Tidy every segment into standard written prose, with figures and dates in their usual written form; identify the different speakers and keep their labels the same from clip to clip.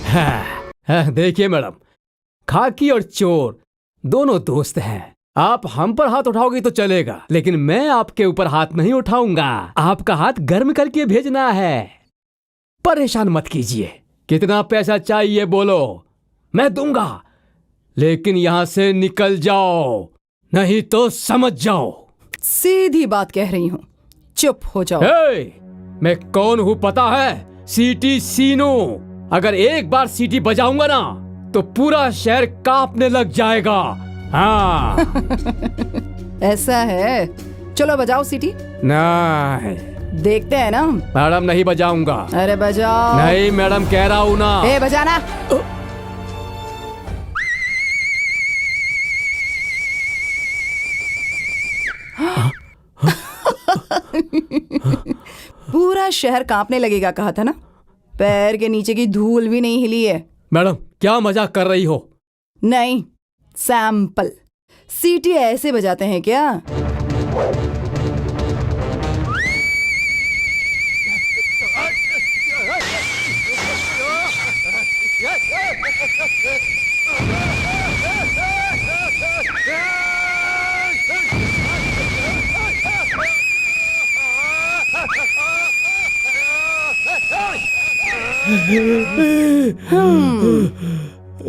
Speaker 1: देखिए मैडम, खाकी और चोर दोनों दोस्त हैं। आप हम पर हाथ उठाओगे तो चलेगा, लेकिन मैं आपके ऊपर हाथ नहीं उठाऊंगा। आपका हाथ गर्म करके भेजना है। परेशान मत कीजिए। कितना पैसा चाहिए बोलो, मैं दूंगा, लेकिन यहां से निकल जाओ, नहीं तो समझ जाओ।
Speaker 2: सीधी बात कह रही हूँ, चुप हो जाओ।
Speaker 1: मैं कौन हूँ पता है? सीटी सीनू। अगर एक बार सीटी बजाऊंगा ना तो पूरा शहर कांपने लग जाएगा। हाँ।
Speaker 2: ऐसा है, चलो बजाओ सीटी।
Speaker 1: नहीं
Speaker 2: देखते हैं ना।
Speaker 1: मैडम, नहीं बजाऊंगा।
Speaker 2: अरे बजाओ।
Speaker 1: नहीं मैडम, कह रहा हूँ ना।
Speaker 2: बजाना। पूरा शहर कांपने लगेगा कहा था ना। पैर के नीचे की धूल भी नहीं हिली है।
Speaker 1: मैडम, क्या मजाक कर रही हो?
Speaker 2: नहीं, सैंपल। सीटी ऐसे बजाते हैं क्या?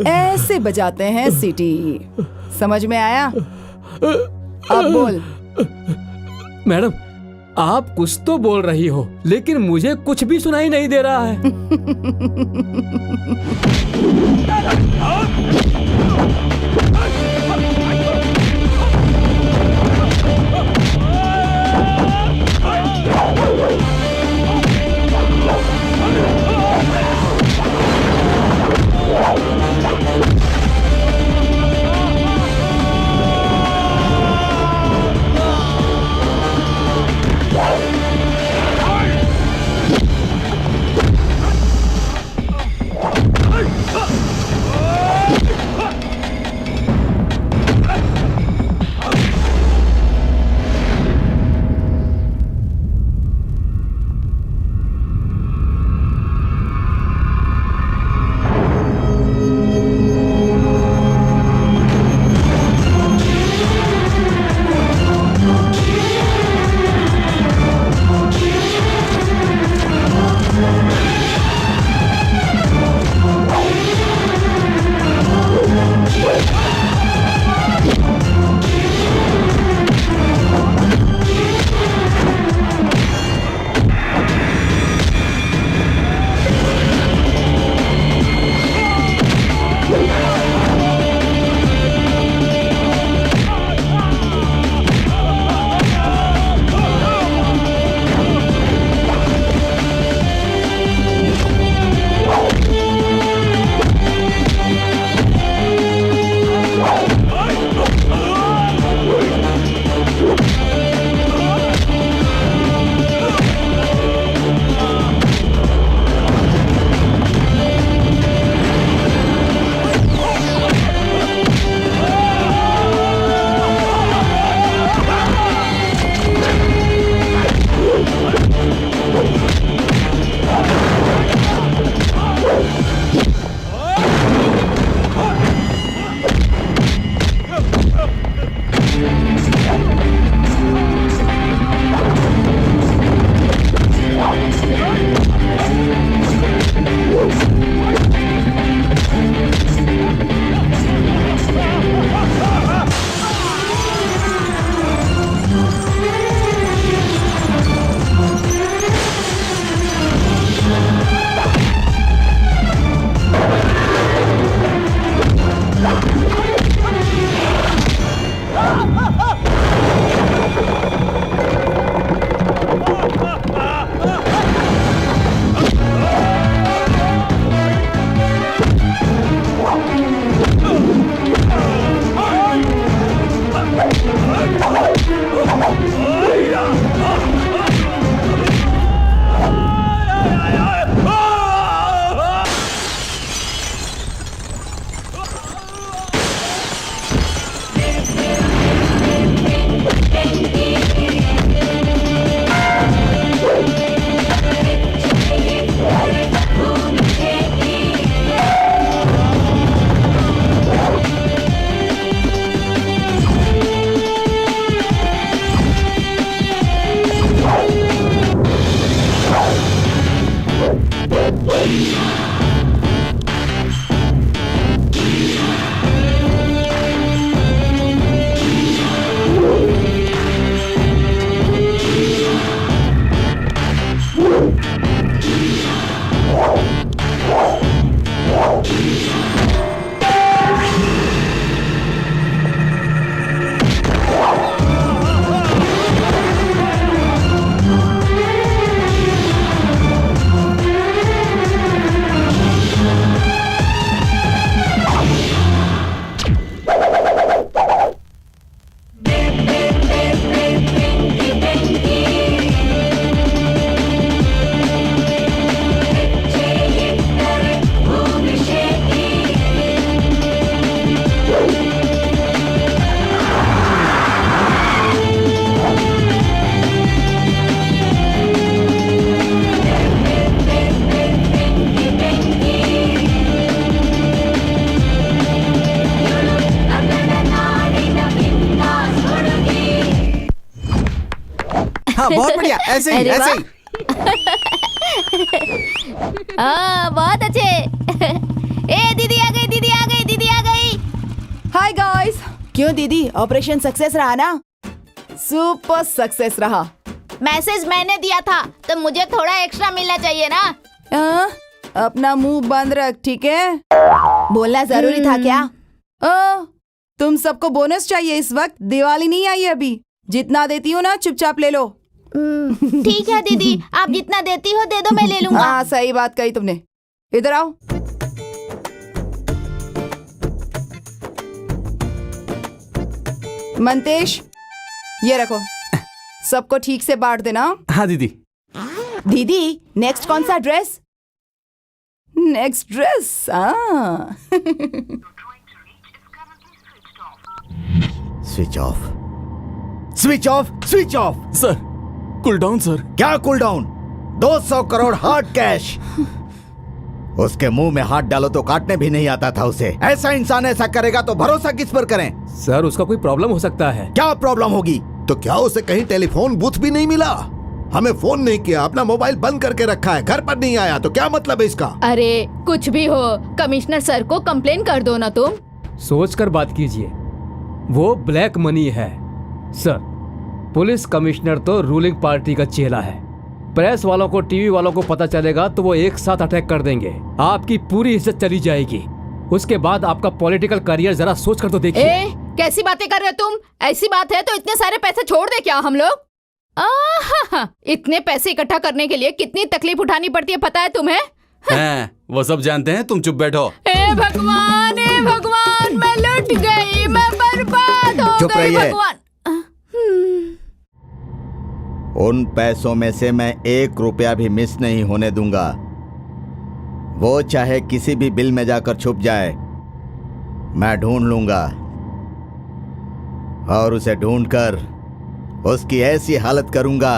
Speaker 2: ऐसे बजाते हैं सीटी। समझ में आया? अब बोल।
Speaker 1: मैडम, आप कुछ तो बोल रही हो, लेकिन मुझे कुछ भी सुनाई नहीं दे रहा है।
Speaker 3: हाँ बहुत बढ़िया, ऐसे ही
Speaker 4: अरे
Speaker 3: ऐसे ही।
Speaker 4: बहुत अच्छे। ए दीदी आ गई, दीदी आ गई, दीदी आ गई।
Speaker 2: Hi guys. क्यों दीदी, ऑपरेशन सक्सेस रहा ना? सुपर सक्सेस रहा।
Speaker 4: मैसेज मैंने दिया था तो मुझे थोड़ा एक्स्ट्रा मिलना चाहिए ना।
Speaker 2: अपना मुंह बंद रख, ठीक है?
Speaker 4: बोलना जरूरी था क्या?
Speaker 2: तुम सबको बोनस चाहिए इस वक्त? दिवाली नहीं आई अभी। जितना देती हूँ ना चुपचाप ले लो।
Speaker 4: ठीक है दीदी, आप जितना देती हो दे दो, मैं ले लूंगा।
Speaker 2: हाँ सही बात कही तुमने। इधर आओ। मंतेश, ये रखो, सबको ठीक से बांट देना।
Speaker 3: हाँ दीदी।
Speaker 2: दीदी नेक्स्ट कौन सा dress? Next dress
Speaker 5: switch off, switch off, switch off.
Speaker 3: Sir cool down sir.
Speaker 5: क्या cool down? 200 crore hard cash. उसके मुंह में हाथ डालो तो काटने भी नहीं आता था उसे। ऐसा इंसान ऐसा करेगा तो भरोसा किस पर करें?
Speaker 1: सर उसका कोई प्रॉब्लम हो सकता है।
Speaker 5: क्या प्रॉब्लम होगी? तो क्या उसे कहीं टेलीफोन बूथ भी नहीं मिला? हमें फोन नहीं किया, अपना मोबाइल बंद करके रखा है, घर पर नहीं आया, तो क्या मतलब है इसका?
Speaker 6: अरे कुछ भी हो, कमिश्नर सर को कंप्लेन कर दो ना तुम।
Speaker 1: सोच कर बात कीजिए, वो ब्लैक मनी है। सर पुलिस कमिश्नर तो रूलिंग पार्टी का चेला है। प्रेस वालों को, टीवी वालों को पता चलेगा तो वो एक साथ अटैक कर देंगे। आपकी पूरी इज्जत चली जाएगी। उसके बाद आपका पॉलिटिकल करियर जरा सोच कर तो देखिए।
Speaker 6: कैसी बातें कर रहे हो तुम? ऐसी बात है तो इतने सारे पैसे छोड़ दे क्या हम लोग? इतने पैसे इकट्ठा करने के लिए कितनी तकलीफ उठानी पड़ती है पता है तुम्हें?
Speaker 3: हैं, वो सब जानते हैं, तुम चुप बैठो।
Speaker 6: ए भगवान, मैं लुट गई, मैं बर्बाद हो
Speaker 5: चुप
Speaker 6: गई
Speaker 5: रहिए।
Speaker 6: भगवान।
Speaker 5: उन पैसों में से मैं 1 रुपया भी मिस नहीं होने दूंगा। वो चाहे किसी भी बिल में जाकर छुप जाए, मैं ढूंढ लूंगा और उसे ढूंढकर उसकी ऐसी हालत करूंगा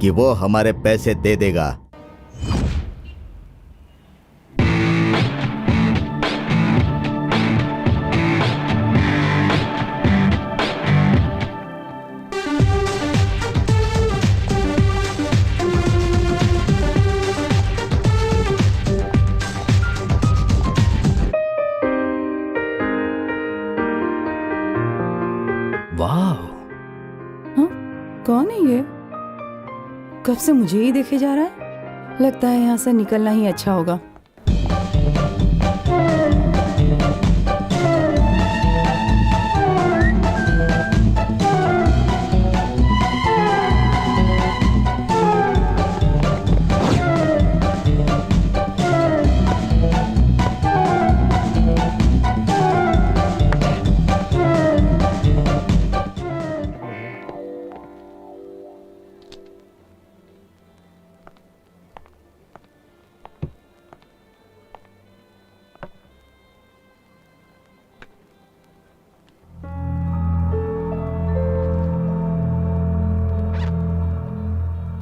Speaker 5: कि वो हमारे पैसे दे देगा।
Speaker 2: कौन है ये? कब से मुझे ही देखे जा रहा है। लगता है यहाँ से निकलना ही अच्छा होगा।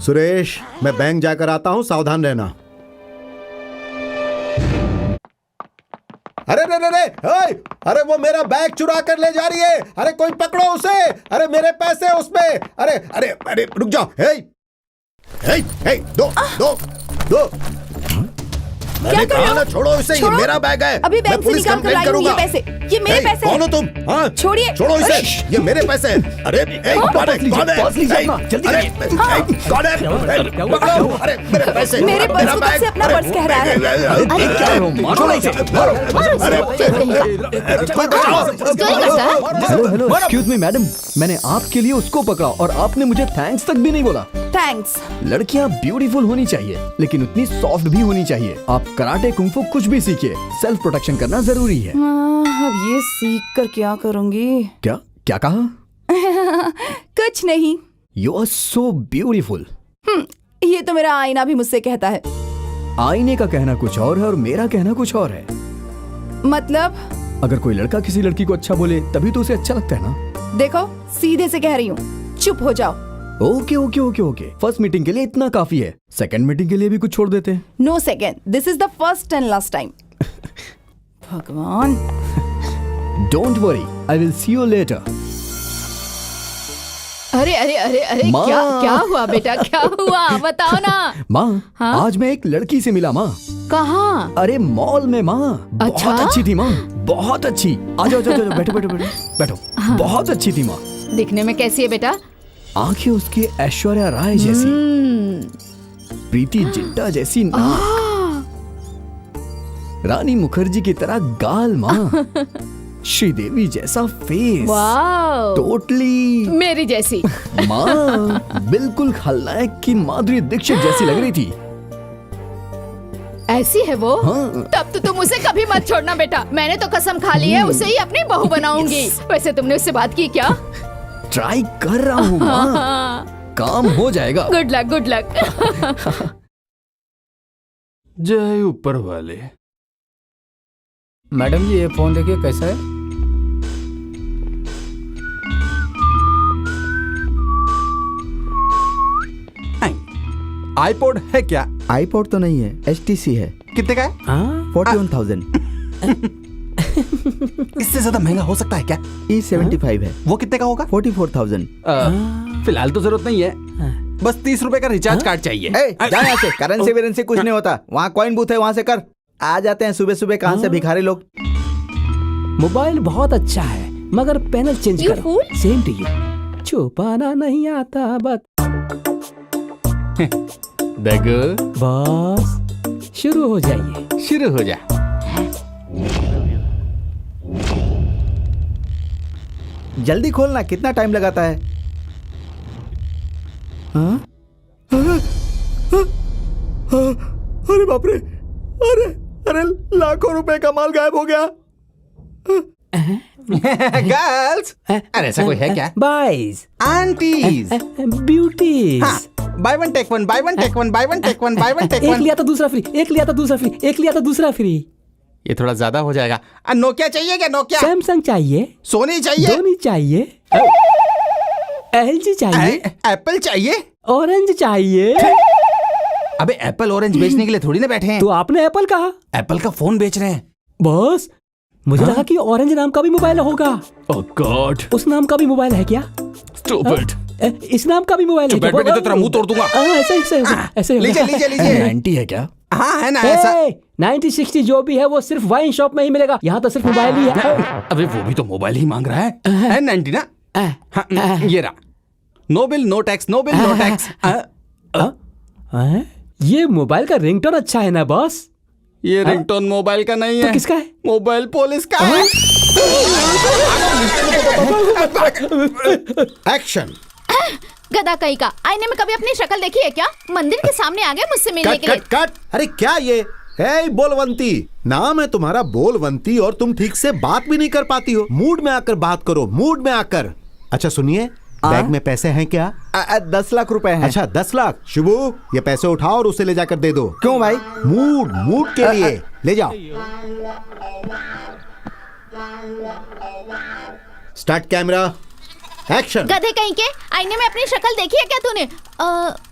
Speaker 5: सुरेश, मैं बैंक जाकर आता हूं, सावधान रहना। अरे रे रे रे, अरे वो मेरा बैग चुरा कर ले जा रही है। अरे कोई पकड़ो उसे। अरे मेरे पैसे उसमें। अरे अरे अरे रुक जाओ। हे, हे, हे, दो दो दो।
Speaker 2: क्या कर रहे हो?
Speaker 7: छोड़ो इसे, ये
Speaker 2: छोड़ो।
Speaker 7: मेरा बैग है।
Speaker 2: अभी
Speaker 7: मैं
Speaker 2: बैंक से
Speaker 7: पुलिस
Speaker 2: निकाल कर
Speaker 7: कंप्लेंट
Speaker 2: लाई हूँ ये
Speaker 7: करूंगा।
Speaker 2: पैसे। ये मेरे
Speaker 7: ए,
Speaker 2: पैसे
Speaker 7: कौन हो
Speaker 2: हैं।
Speaker 7: तुम? हाँ?
Speaker 2: छोड़िए।
Speaker 7: छोड़ो इसे,
Speaker 2: अरे,
Speaker 7: ये मेरे पैसे हैं। अरे ए, कौन है? कौन है?
Speaker 3: पर्स लीजिए अपना, जल्दी
Speaker 7: अरे,
Speaker 3: करिए।
Speaker 2: हाँ।
Speaker 7: ए, कौन है? ए, पकड़ो। अरे मेरे पैसे,
Speaker 2: मेरे पर्स
Speaker 7: मेरा
Speaker 2: को
Speaker 7: बैग।
Speaker 2: कब से अपना
Speaker 7: अरे,
Speaker 2: पर्स कह रहा है?
Speaker 7: अरे,
Speaker 3: क्या हो, मारो ना इसे।
Speaker 7: कोई बचाओ।
Speaker 6: चोरी करता है?
Speaker 3: Hello hello, excuse me madam, मैंने आपके लिए उसको पकड़ा और आपने मुझे थैंक्स तक भी नहीं बोला।
Speaker 2: थैंक्स।
Speaker 3: लड़कियां ब्यूटीफुल होनी चाहिए लेकिन उतनी सॉफ्ट भी होनी चाहिए। आप कराटे कुंफू कुछ भी सीखिए, सेल्फ प्रोटेक्शन करना जरूरी है।
Speaker 2: अब ये सीख कर क्या करूंगी?
Speaker 3: क्या क्या कहा?
Speaker 2: कुछ नहीं।
Speaker 3: You are so beautiful.
Speaker 2: ये तो मेरा आईना भी मुझसे कहता है।
Speaker 3: आईने का कहना कुछ और है और मेरा कहना कुछ और है।
Speaker 2: मतलब
Speaker 3: अगर कोई लड़का किसी लड़की को अच्छा बोले तभी तो उसे अच्छा लगता है ना।
Speaker 2: देखो, सीधे से कह रही हूँ, चुप हो जाओ।
Speaker 3: Okay okay okay okay, first meeting के लिए इतना काफी है, सेकंड मीटिंग के लिए भी कुछ छोड़ देते हैं।
Speaker 2: No second, this is the first and last time. भगवान।
Speaker 3: Don't worry, I will see you later.
Speaker 6: अरे अरे अरे अरे,
Speaker 3: माँ।
Speaker 6: क्या क्या हुआ बेटा, क्या हुआ बताओ ना।
Speaker 3: माँ,
Speaker 6: हाँ?
Speaker 3: आज मैं एक लड़की से मिला माँ।
Speaker 6: कहाँ?
Speaker 3: अरे मॉल में माँ।
Speaker 6: अच्छा?
Speaker 3: बहुत अच्छी थी माँ, बहुत अच्छी। आ जाओ जाओ जाओ, बैठो बैठो बैठो बैठो। बहुत अच्छी थी माँ।
Speaker 6: दिखने में कैसी है बेटा?
Speaker 3: आंखें उसकी ऐश्वर्या राय जैसी, प्रीति जिंटा जैसी नाक, रानी मुखर्जी की तरह गाल माँ, श्रीदेवी जैसा फेस,
Speaker 6: वाओ,
Speaker 3: टोटली
Speaker 6: मेरी जैसी।
Speaker 3: माँ बिल्कुल खलनायक की माधुरी दीक्षित जैसी लग रही थी।
Speaker 6: ऐसी है वो?
Speaker 3: हाँ।
Speaker 6: तब तो तुम उसे कभी मत छोड़ना बेटा। मैंने तो कसम खा ली है, उसे ही अपनी बहू बनाऊंगी। वैसे तुमने उससे बात की क्या?
Speaker 3: ट्राई कर रहा हूँ माँ, काम हो जाएगा।
Speaker 6: Good luck, good luck.
Speaker 3: जय ऊपर वाले।
Speaker 1: मैडम जी, ये फोन देखिए कैसा है।
Speaker 3: आईपॉड है क्या?
Speaker 5: आईपॉड तो नहीं है, HTC है।
Speaker 3: कितने का है?
Speaker 5: 41,000।
Speaker 3: इससे ज्यादा महंगा हो सकता है क्या?
Speaker 5: E75 है।
Speaker 3: वो कितने का होगा?
Speaker 5: 44,000।
Speaker 3: फिलहाल तो जरूरत नहीं है, बस 30 रुपए का रिचार्ज कार्ड चाहिए।
Speaker 5: जा यहाँ से, करेंसी वेरेंसी कुछ नहीं होता। वहाँ कॉइन बूथ है, वहाँ से कर। आ जाते हैं सुबह सुबह, कहाँ से भिखारी लोग।
Speaker 1: मोबाइल बहुत अच्छा है मगर पैनल चेंज
Speaker 6: You
Speaker 1: करो।
Speaker 6: fool?
Speaker 1: Same to you. छुपाना नहीं आता बस।
Speaker 3: देखो,
Speaker 1: बस शुरू हो जाइए।
Speaker 3: शुरू हो जा।
Speaker 5: जल्दी खोलना, कितना टाइम लगाता है? हाँ? अरे बाप रे, अरे अरे, लाखों रुपए का माल गायब हो गया।
Speaker 3: गर्ल्स, अरे ऐसा कोई है क्या?
Speaker 1: Boys,
Speaker 3: aunties,
Speaker 1: beauties.
Speaker 3: Buy one take one, buy one take one, buy one take one, buy one take
Speaker 1: एक
Speaker 3: वन।
Speaker 1: लिया तो दूसरा फ्री, एक लिया तो दूसरा फ्री, एक लिया तो दूसरा फ्री।
Speaker 3: ये थोड़ा ज्यादा हो जाएगा। नोकिया चाहिए क्या? नोकिया?
Speaker 1: सैमसंग चाहिए,
Speaker 3: सोनी चाहिए?
Speaker 1: धोनी चाहिए, LG चाहिए,
Speaker 3: एप्पल चाहिए?
Speaker 1: ऑरेंज चाहिए।
Speaker 3: अबे एप्पल ऑरेंज बेचने के लिए थोड़ी ना बैठे हैं।
Speaker 1: तो आपने एप्पल कहा?
Speaker 3: एप्पल का फोन बेच रहे हैं।
Speaker 1: बॉस, मुझे लगा कि ऑरेंज नाम का भी मोबाइल होगा।
Speaker 3: ओह गॉड,
Speaker 1: उस नाम का भी मोबाइल है क्या?
Speaker 3: स्टूपिड।
Speaker 1: इस नाम का भी मोबाइल है क्या?
Speaker 3: बैठ बैठ के तेरा मुंह तोड़ दूंगा।
Speaker 1: ऐसे ऐसे होगा, ऐसे होगा।
Speaker 3: लीजिए लीजिए लीजिए। 90 है क्या? हाँ है ना ऐसा।
Speaker 1: 90-60 जो भी है वो सिर्फ वाइन शॉप में ही मिलेगा, यहाँ तो सिर्फ मोबाइल ही है।
Speaker 3: अबे वो भी तो मोबाइल ही मांग रहा है 90 ना? हाँ, ये रहा। No bill no tax, no bill no tax.
Speaker 1: ये मोबाइल का रिंगटोन अच्छा है ना बॉस?
Speaker 3: ये रिंगटोन मोबाइल का नहीं
Speaker 1: तो
Speaker 3: है।
Speaker 1: किसका है?
Speaker 3: मोबाइल पुलिस का है।
Speaker 7: एक्शन।
Speaker 6: गधा कहीं का। आईने में कभी अपनी शक्ल देखी है क्या? मंदिर के सामने आ गए मुझसे मिलने
Speaker 7: कट
Speaker 6: के लिए।
Speaker 7: Cut cut. अरे क्या ये है? बोलवंती नाम है तुम्हारा, बोलवंती, और तुम ठीक से बात भी नहीं कर पाती हो। मूड में आकर बात करो, मूड में आकर। अच्छा सुनिए, बैग में पैसे हैं क्या?
Speaker 5: 10 लाख रुपए हैं।
Speaker 7: अच्छा 10 लाख। शिबू, ये पैसे उठाओ और उसे ले जाकर दे दो।
Speaker 5: क्यों भाई?
Speaker 7: मूड मूड के लिए ले जाओ। Start camera, action.
Speaker 6: गधे कहीं के। आईने में अपनी शक्ल देखी है क्या तूने?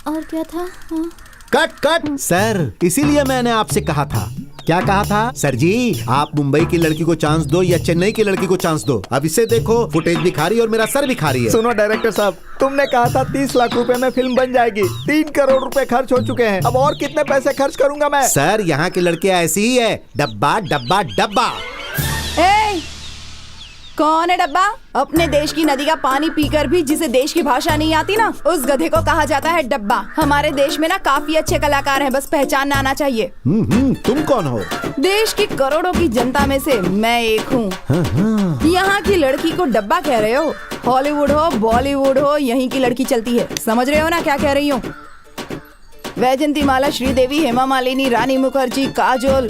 Speaker 6: और क्या था? हाँ।
Speaker 7: Cut cut. सर, इसीलिए मैंने आपसे कहा था क्या कहा था? सर जी, आप मुंबई की लड़की को चांस दो या चेन्नई की लड़की को चांस दो, अब इसे देखो, फुटेज भी खा रही है और मेरा सर भी खा रही है।
Speaker 3: सुनो डायरेक्टर साहब, तुमने कहा था 30 लाख रुपए में फिल्म बन जाएगी। 3 करोड़ रुपए खर्च हो चुके हैं, अब और कितने पैसे खर्च करूंगा मैं?
Speaker 7: सर, यहाँ की लड़कियां ऐसी ही है, डब्बा डब्बा डब्बा।
Speaker 2: ए, कौन है डब्बा? अपने देश की नदी का पानी पीकर भी जिसे देश की भाषा नहीं आती ना, उस गधे को कहा जाता है डब्बा। हमारे देश में ना काफी अच्छे कलाकार हैं, बस पहचानना आना चाहिए।
Speaker 7: तुम कौन हो?
Speaker 2: देश की करोड़ों की जनता में से मैं एक हूँ। यहाँ की लड़की को डब्बा कह रहे हो? हॉलीवुड हो, बॉलीवुड हो, यहीं की लड़की चलती है। समझ रहे हो ना क्या कह रही हूँ? वैजंती माला, श्रीदेवी, हेमा मालिनी, रानी मुखर्जी, काजोल,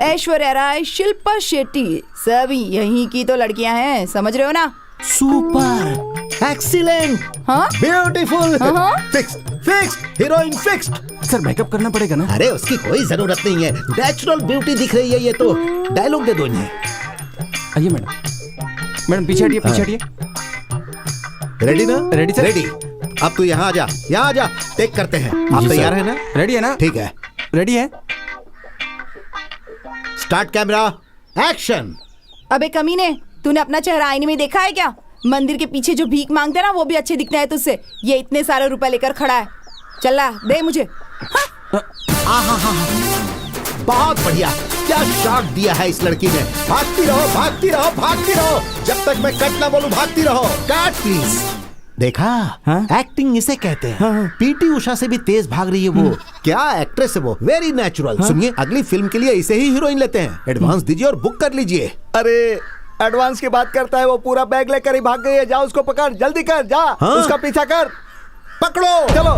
Speaker 2: ऐश्वर्या राय, शिल्पा शेट्टी, सभी यहीं की तो लड़कियां हैं। समझ रहे हो ना?
Speaker 7: सुपर, एक्सीलेंट,
Speaker 2: हाँ?
Speaker 7: ब्यूटीफुल,
Speaker 2: हाँ?
Speaker 7: Fix, heroine fixed.
Speaker 3: Sir makeup करना पड़ेगा ना?
Speaker 7: अरे उसकी कोई जरूरत नहीं है, नेचुरल ब्यूटी दिख रही है ये तो। डायलॉग दे दो इन्हें।
Speaker 3: आइए मैडम, पीछे हटिए, पीछे हटिए।
Speaker 7: रेडी ना?
Speaker 3: Ready sir.
Speaker 7: रेडी। अब तू यहाँ आ जा, टेक करते हैं। आप
Speaker 3: जी
Speaker 7: तैयार
Speaker 3: सर।
Speaker 7: है ना?
Speaker 3: रेडी है ना?
Speaker 7: ठीक है,
Speaker 3: रेडी है।
Speaker 7: Start camera, action.
Speaker 2: अबे कमीने, तूने अपना चेहरा आईने में देखा है क्या? मंदिर के पीछे जो भीख मांगते ना, वो भी अच्छे दिखते हैं तुझसे। ये इतने सारे रुपए लेकर खड़ा है, चल रहा दे मुझे।
Speaker 7: बहुत बढ़िया, क्या शॉट दिया है इस लड़की ने। भागती रहो, भागती रहो, भागती रहो, जब तक मैं कट ना बोलूं भागती रहो। Cut please. देखा?
Speaker 3: हाँ?
Speaker 7: एक्टिंग इसे कहते हैं। पीटी उषा से भी तेज भाग रही है वो। क्या एक्ट्रेस है वो, वेरी नेचुरल। सुनिए, अगली फिल्म के लिए इसे ही हीरोइन लेते हैं। एडवांस दीजिए और बुक कर लीजिए।
Speaker 3: अरे एडवांस की बात करता है, वो पूरा बैग लेकर ही भाग गई है। जा उसको पकड़, जल्दी कर, जा।
Speaker 7: हाँ?
Speaker 3: उसका पीछा कर,
Speaker 7: पकड़ो।
Speaker 3: चलो।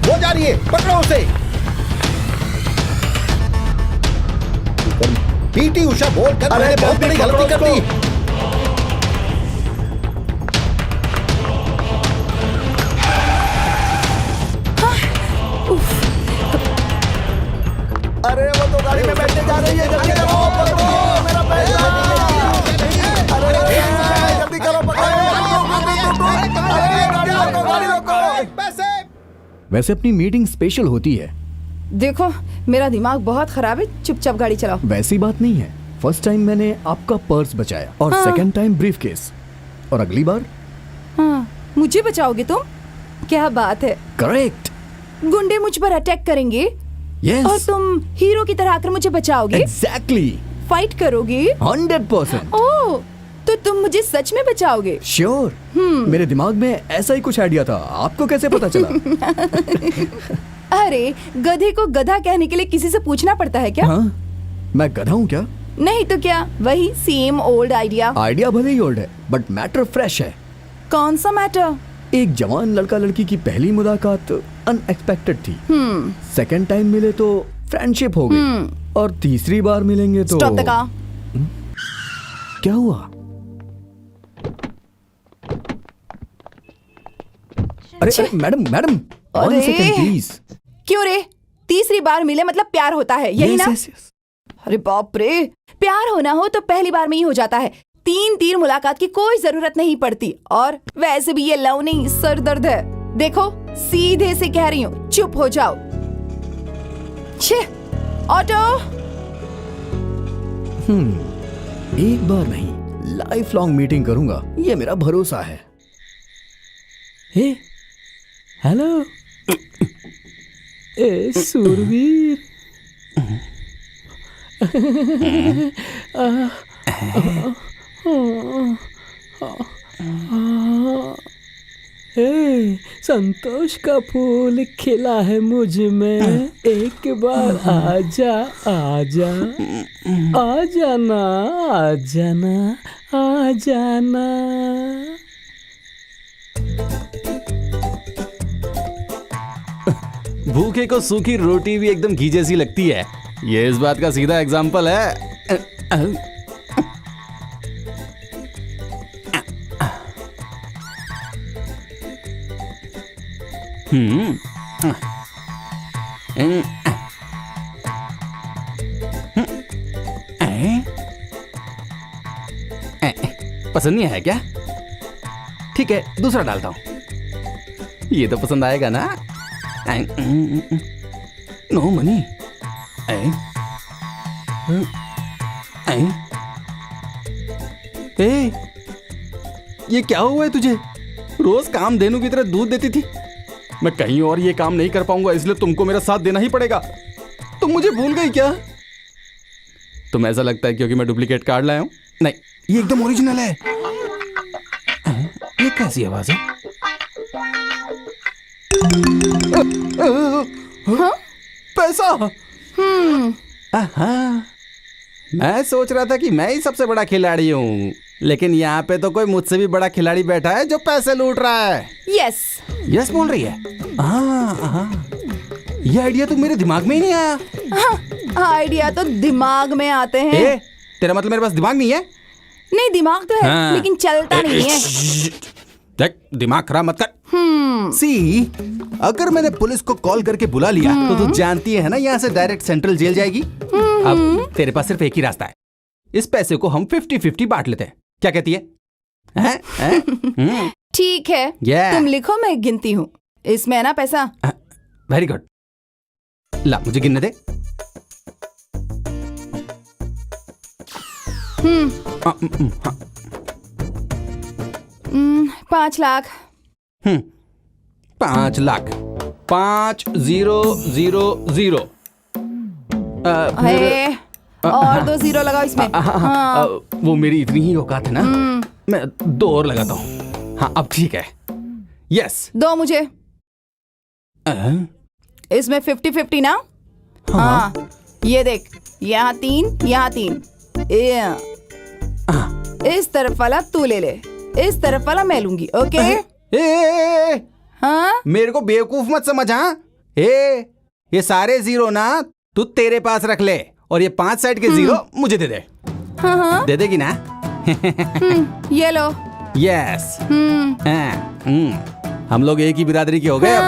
Speaker 7: वो जा रही है, पकड़ो उसे। पीटी उषा बोल कर मैंने बहुत बड़ी गलती कर दी।
Speaker 3: अरे वो तो गाड़ी में बैठने जा रही है, जल्दी करो, पकड़ो, मेरा बैग अरे जल्दी करो, वैसे अपनी मीटिंग स्पेशल होती है।
Speaker 2: देखो, मेरा दिमाग बहुत खराब है, चुपचाप गाड़ी चलाओ।
Speaker 3: वैसी बात नहीं है। फर्स्ट टाइम मैंने आपका पर्स बचाया और सेकंड टाइम ब्रीफ केस, और अगली बार
Speaker 2: हाँ, मुझे बचाओगे तुम? क्या बात है।
Speaker 3: करेक्ट।
Speaker 2: गुंडे मुझ पर अटैक करेंगे
Speaker 3: यस,
Speaker 2: और तुम हीरो की तरह आकर मुझे बचाओगे।
Speaker 3: एग्जैक्टली।
Speaker 2: फाइट करोगे।
Speaker 3: 100%।
Speaker 2: ओह, तो तुम मुझे सच में बचाओगे?
Speaker 3: श्योर। मेरे दिमाग में ऐसा ही कुछ आइडिया था, आपको कैसे पता चला?
Speaker 2: अरे, गधे को गधा कहने के लिए किसी से पूछना पड़ता है क्या?
Speaker 3: हाँ, मैं गधा हूँ क्या?
Speaker 2: नहीं तो क्या, वही सेम ओल्ड आइडिया।
Speaker 3: आइडिया भले ही ओल्ड है, बट मैटर फ्रेश है।
Speaker 2: कौन सा मैटर?
Speaker 3: एक जवान लड़का लड़की की पहली मुलाकात अनएक्सपेक्टेड थी। सेकंड टाइम मिले तो फ्रेंडशिप हो गई, और तीसरी बार मिलेंगे तो
Speaker 2: स्टॉप द कार।
Speaker 3: क्या हुआ? अरे मैडम, मैडम, वन
Speaker 2: अरे!
Speaker 3: Second please.
Speaker 2: क्यों रे? तीसरी बार मिले मतलब प्यार होता है, यही ना? अरे बाप रे, प्यार होना हो तो पहली बार में ही हो जाता है। 3 तीर मुलाकात की कोई जरूरत नहीं पड़ती। और वैसे भी ये लव नहीं, सर दर्द है। देखो, सीधे से कह रही हूँ, चुप हो जाओ। छे, ऑटो।
Speaker 3: एक बार नहीं, लाइफ लॉन्ग मीटिंग करूंगा, ये मेरा भरोसा है।
Speaker 1: हे, हेलो। ए सूरवीर। ए, संतोष का फूल खिला है मुझ में, एक बार आजा आजा, आ जाना, आ जाना, आ जाना।
Speaker 8: भूखे को सूखी रोटी भी एकदम घी जैसी लगती है, ये इस बात का सीधा एग्जाम्पल है। पसंद नहीं है क्या? ठीक है, दूसरा डालता हूँ। ये तो पसंद आएगा ना? No money. ये क्या हुआ है तुझे? रोज काम धेनु की तरह दूध देती थी। मैं कहीं और ये काम नहीं कर पाऊंगा, इसलिए तुमको मेरा साथ देना ही पड़ेगा। तुम मुझे भूल गई क्या? तुम ऐसा लगता है क्योंकि मैं डुप्लीकेट कार्ड लाया हूं? नहीं, ये एकदम ओरिजिनल है। ये कैसी आवाज है?
Speaker 2: हाँ?
Speaker 8: पैसा। मैं सोच रहा था कि मैं ही सबसे बड़ा खिलाड़ी हूँ, लेकिन यहाँ पे तो कोई मुझसे भी बड़ा खिलाड़ी बैठा है जो पैसे लूट रहा है।
Speaker 2: यस।
Speaker 8: यस बोल रही है? ये आइडिया तो मेरे दिमाग में ही नहीं आया।
Speaker 2: आइडिया तो दिमाग में आते हैं।
Speaker 8: तेरा मतलब मेरे पास दिमाग नहीं है?
Speaker 2: नहीं, दिमाग तो है
Speaker 8: हाँ।
Speaker 2: लेकिन चलता नहीं है।
Speaker 8: देख, दिमाग खराब मत कर। सी, अगर मैंने पुलिस को कॉल करके बुला लिया तो तू जानती है ना, यहाँ से डायरेक्ट सेंट्रल जेल जाएगी। अब तेरे पास सिर्फ एक ही रास्ता है। इस पैसे को हम 50-50 बांट लेते हैं। क्या कहती है?
Speaker 2: ठीक है,
Speaker 8: Yeah.
Speaker 2: तुम लिखो, मैं गिनती हूँ। इसमें है ना पैसा?
Speaker 8: Very good. ला, मुझे गिनने दे।
Speaker 2: 5 लाख।
Speaker 8: 5 लाख। 5000।
Speaker 2: है, और 2 जीरो लगाओ इसमें। हाँ।
Speaker 8: वो मेरी इतनी ही औकात है ना, मैं 2 और लगाता हूँ। हाँ, अब ठीक है। यस।
Speaker 2: 2 मुझे। इसमें 50-50 ना? हाँ। ये देख, यहाँ 3, यहाँ 3। इस तरफ वाला तू ले ले, इस तरफ वाला मैं लूंगी। ओके? हाँ?
Speaker 8: मेरे को बेवकूफ मत समझ। हाँ, ये सारे जीरो ना तू तेरे पास रख ले, और ये 5 साइड के जीरो मुझे दे दे।
Speaker 2: हाँ।
Speaker 8: दे देगी ना?
Speaker 2: ये लो।
Speaker 8: यस। हम लोग एक ही बिरादरी के हो गए अब।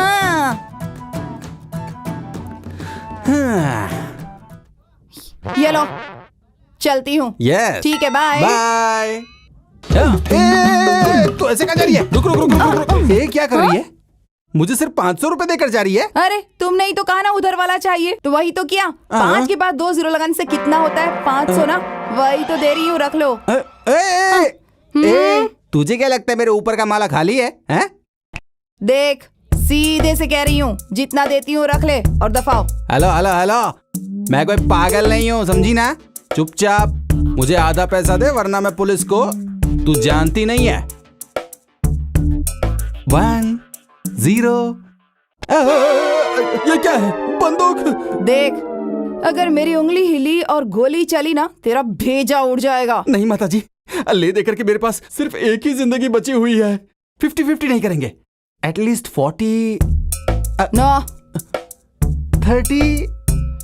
Speaker 2: ये लो, चलती हूँ।
Speaker 8: यस।
Speaker 2: ठीक है, बाय।
Speaker 8: बाय। तो ऐसे कहाँ जा रही है? रुक रुक रुक रुक रुक। ये क्या कर रही है? मुझे सिर्फ 500 रुपए देकर जा रही है।
Speaker 2: अरे, तुमने ही तो कहा ना उधर वाला चाहिए, तो वही तो किया। 5 के बाद 2 जीरो लगाने से कितना होता है? 500 ना? वही तो दे रही हूँ, रख लो।
Speaker 8: तुझे क्या लगता है मेरे ऊपर का माला खाली है?
Speaker 2: देख, सीधे से कह रही हूँ, जितना देती हूँ रख ले और दफाओ।
Speaker 8: हेलो हेलो हेलो, मैं कोई पागल नहीं हूँ, समझी ना? चुपचाप मुझे आधा पैसा दे, वरना मैं पुलिस को, तू जानती नहीं है। 1 0। ये क्या है? बंदूक।
Speaker 2: देख, अगर मेरी उंगली हिली और गोली चली ना, तेरा भेजा उड़ जाएगा।
Speaker 8: नहीं माता जी, ले देकर के मेरे पास सिर्फ एक ही जिंदगी बची हुई है। 50-50 नहीं करेंगे? एटलीस्ट 40
Speaker 2: नो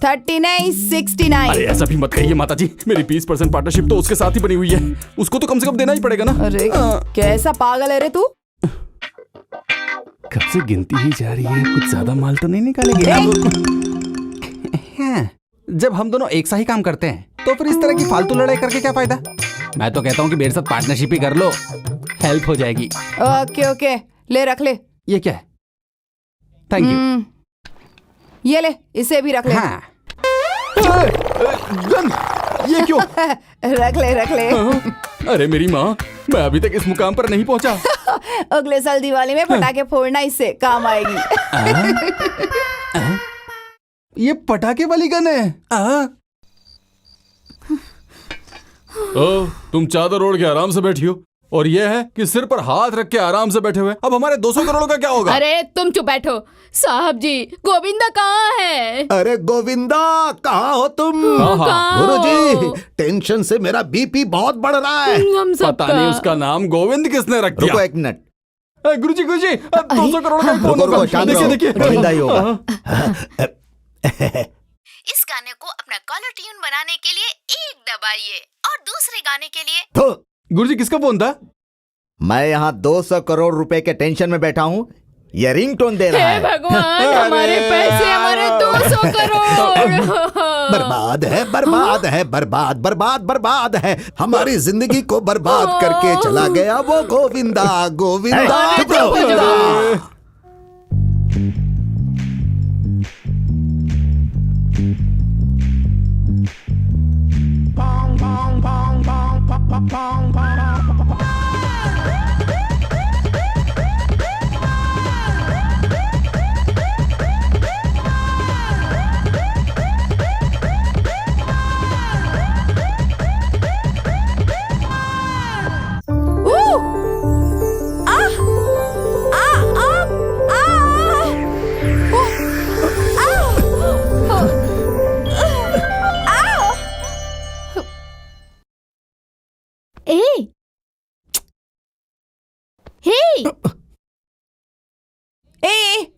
Speaker 8: 30
Speaker 2: नहीं, 69।
Speaker 8: अरे ऐसा भी मत कहिए माता जी, मेरी 20% पार्टनरशिप तो उसके साथ ही बनी हुई है, उसको तो कम से कम देना ही पड़ेगा ना।
Speaker 2: अरे कैसा पागल है रे तू?
Speaker 8: कब से गिनती ही जा रही है, कुछ ज्यादा माल तो नहीं निकालेगी? जब हम दोनों एक सा ही काम करते हैं तो फिर इस तरह की फालतू लड़ाई करके क्या फायदा? मैं तो कहता हूँ कि मेरे साथ पार्टनरशिप ही कर लो, हेल्प हो जाएगी।
Speaker 2: ओके ओके, ले रख ले।
Speaker 8: ये क्या है? Thank you.
Speaker 2: ये ले, इसे भी रख ले।
Speaker 8: हाँ। गन, ये क्यों?
Speaker 2: रख ले रख ले।
Speaker 8: अरे मेरी माँ, मैं अभी तक इस मुकाम पर नहीं पहुंचा।
Speaker 2: अगले साल दिवाली में पटाखे फोड़ना, इससे काम आएगी।
Speaker 8: ये पटाखे वाली गन है। तुम चादर ओढ़ के आराम से बैठी हो, और ये है कि सिर पर हाथ रख के आराम से बैठे हुए। अब हमारे 200 करोड़ का क्या होगा?
Speaker 6: अरे तुम चुप बैठो। साहब जी, गोविंदा कहाँ है?
Speaker 7: अरे गोविंदा, कहाँ हो तुम?
Speaker 6: कहाँ
Speaker 7: गुरुजी,
Speaker 6: हो?
Speaker 7: टेंशन से मेरा बीपी बहुत बढ़ रहा है।
Speaker 6: हम सब
Speaker 8: पता नहीं उसका नाम गोविंद किसने रख दिया।
Speaker 5: रुको 1 मिनट।
Speaker 8: गुरुजी 200 करोड़ का कौन
Speaker 5: रुको
Speaker 8: होगा?
Speaker 5: रुको, शांत
Speaker 8: देखिए
Speaker 5: रहो,
Speaker 8: देखिए।
Speaker 5: गोविंदा ही होगा।
Speaker 9: इस गाने को अपना कॉलर ट्यून बनाने के लिए 1 दबाइए और दूसरे गाने के लिए
Speaker 5: तो
Speaker 8: गुरुजी, किसका फोन था?
Speaker 5: मैं यहाँ 200 करोड़ रुपए के टेंशन में बैठा हूँ, ये रिंगटोन दे रहा
Speaker 6: हे
Speaker 5: है।
Speaker 6: भगवान, हमारे पैसे, हमारे 200 करोड़।
Speaker 7: बर्बाद है, बर्बाद है, बर्बाद बर्बाद बर्बाद है। हमारी जिंदगी को बर्बाद करके चला गया वो गोविंदा, गोविंदा, गोविंदा।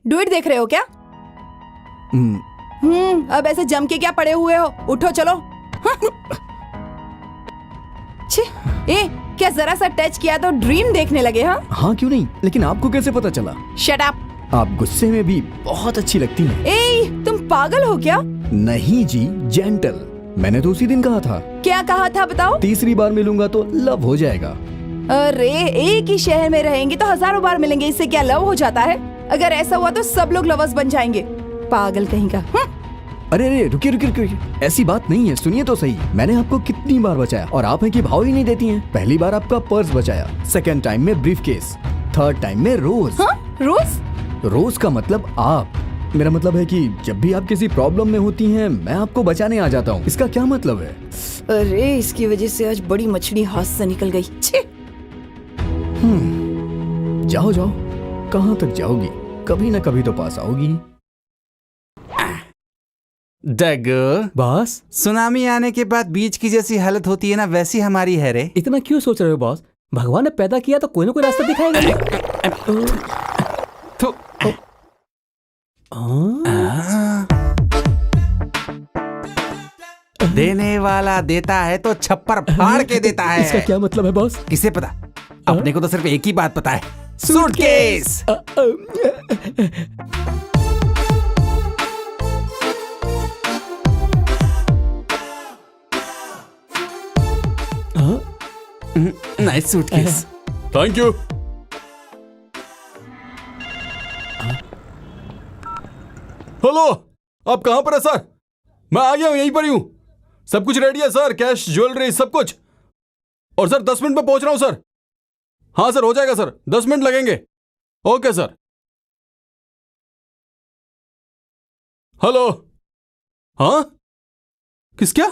Speaker 2: डुएट देख रहे हो क्या? अब ऐसे जम के क्या पड़े हुए हो? उठो चलो। छे, क्या जरा सा टच किया तो ड्रीम देखने लगे?
Speaker 3: हाँ क्यों नहीं, लेकिन आपको कैसे पता चला?
Speaker 2: Shut up.
Speaker 3: आप गुस्से में भी बहुत अच्छी लगती हैं।
Speaker 2: तुम पागल हो क्या?
Speaker 3: नहीं जी, जेंटल। मैंने तो उसी दिन कहा था।
Speaker 2: क्या कहा था बताओ?
Speaker 3: तीसरी बार मिलूंगा तो लव हो जाएगा।
Speaker 2: अरे एक ही शहर में रहेंगे तो हजारों बार मिलेंगे, इससे क्या लव हो जाता है? अगर ऐसा हुआ तो सब लोग लवर्स बन जाएंगे। पागल कहीं का।
Speaker 3: अरे अरे रुकिए रुकिए रुकिए, ऐसी बात नहीं है, सुनिए तो सही। मैंने आपको कितनी बार बचाया और आप हैं कि भाव ही नहीं देती हैं। पहली बार आपका पर्स बचाया, सेकंड टाइम में ब्रीफ केस, थर्ड टाइम में रोज।
Speaker 2: रोज?
Speaker 3: रोज का मतलब आप। मेरा मतलब है कि जब भी आप किसी प्रॉब्लम में होती हैं, मैं आपको बचाने आ जाता हूँ। इसका क्या मतलब है?
Speaker 2: अरे इसकी वजह से आज बड़ी मछली हाथ से निकल गई।
Speaker 3: जाओ जाओ, कहाँ तक जाओगी? कभी ना कभी तो पास आओगी।
Speaker 8: डगर
Speaker 1: बॉस,
Speaker 8: सुनामी आने के बाद बीच की जैसी हालत होती है ना, वैसी हमारी है रे।
Speaker 1: इतना क्यों सोच रहे हो बॉस? भगवान ने पैदा किया तो कोई ना कोई रास्ता दिखाएगा।
Speaker 8: तो देने वाला देता है तो छप्पर फाड़ के देता है।
Speaker 1: इसका क्या मतलब है बॉस?
Speaker 8: किसे पता? अपने को तो सिर्फ एक ही बात पता है, suitcase. Nice suitcase.
Speaker 1: Thank you.
Speaker 8: Hello, आप कहां पर है सर? मैं आ गया हूं, यहीं पर ही हूं। सब कुछ रेडी है सर, कैश, ज्वेलरी, सब कुछ। और सर 10 मिनट में पहुंच रहा हूं सर। हाँ सर, हो जाएगा सर, 10 मिनट लगेंगे। Okay sir. हेलो। हाँ, किस क्या?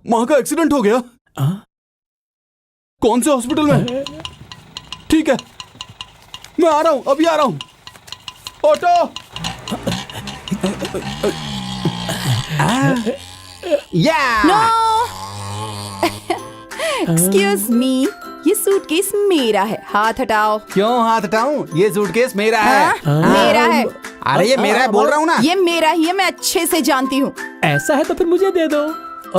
Speaker 8: मां का एक्सीडेंट हो गया? कौन से हॉस्पिटल में? ठीक है, मैं आ रहा हूं, अभी आ रहा हूं। ऑटो।
Speaker 2: एक्सक्यूज मी, ये सूटकेस मेरा है, हाथ हटाओ।
Speaker 8: क्यों हाथ हटाऊं? ये सूटकेस मेरा है।
Speaker 2: मेरा है।
Speaker 8: अरे ये मेरा है, बोल रहा हूँ ना।
Speaker 2: ये मेरा ही है, मैं अच्छे से जानती हूँ।
Speaker 1: ऐसा है तो फिर मुझे दे दो।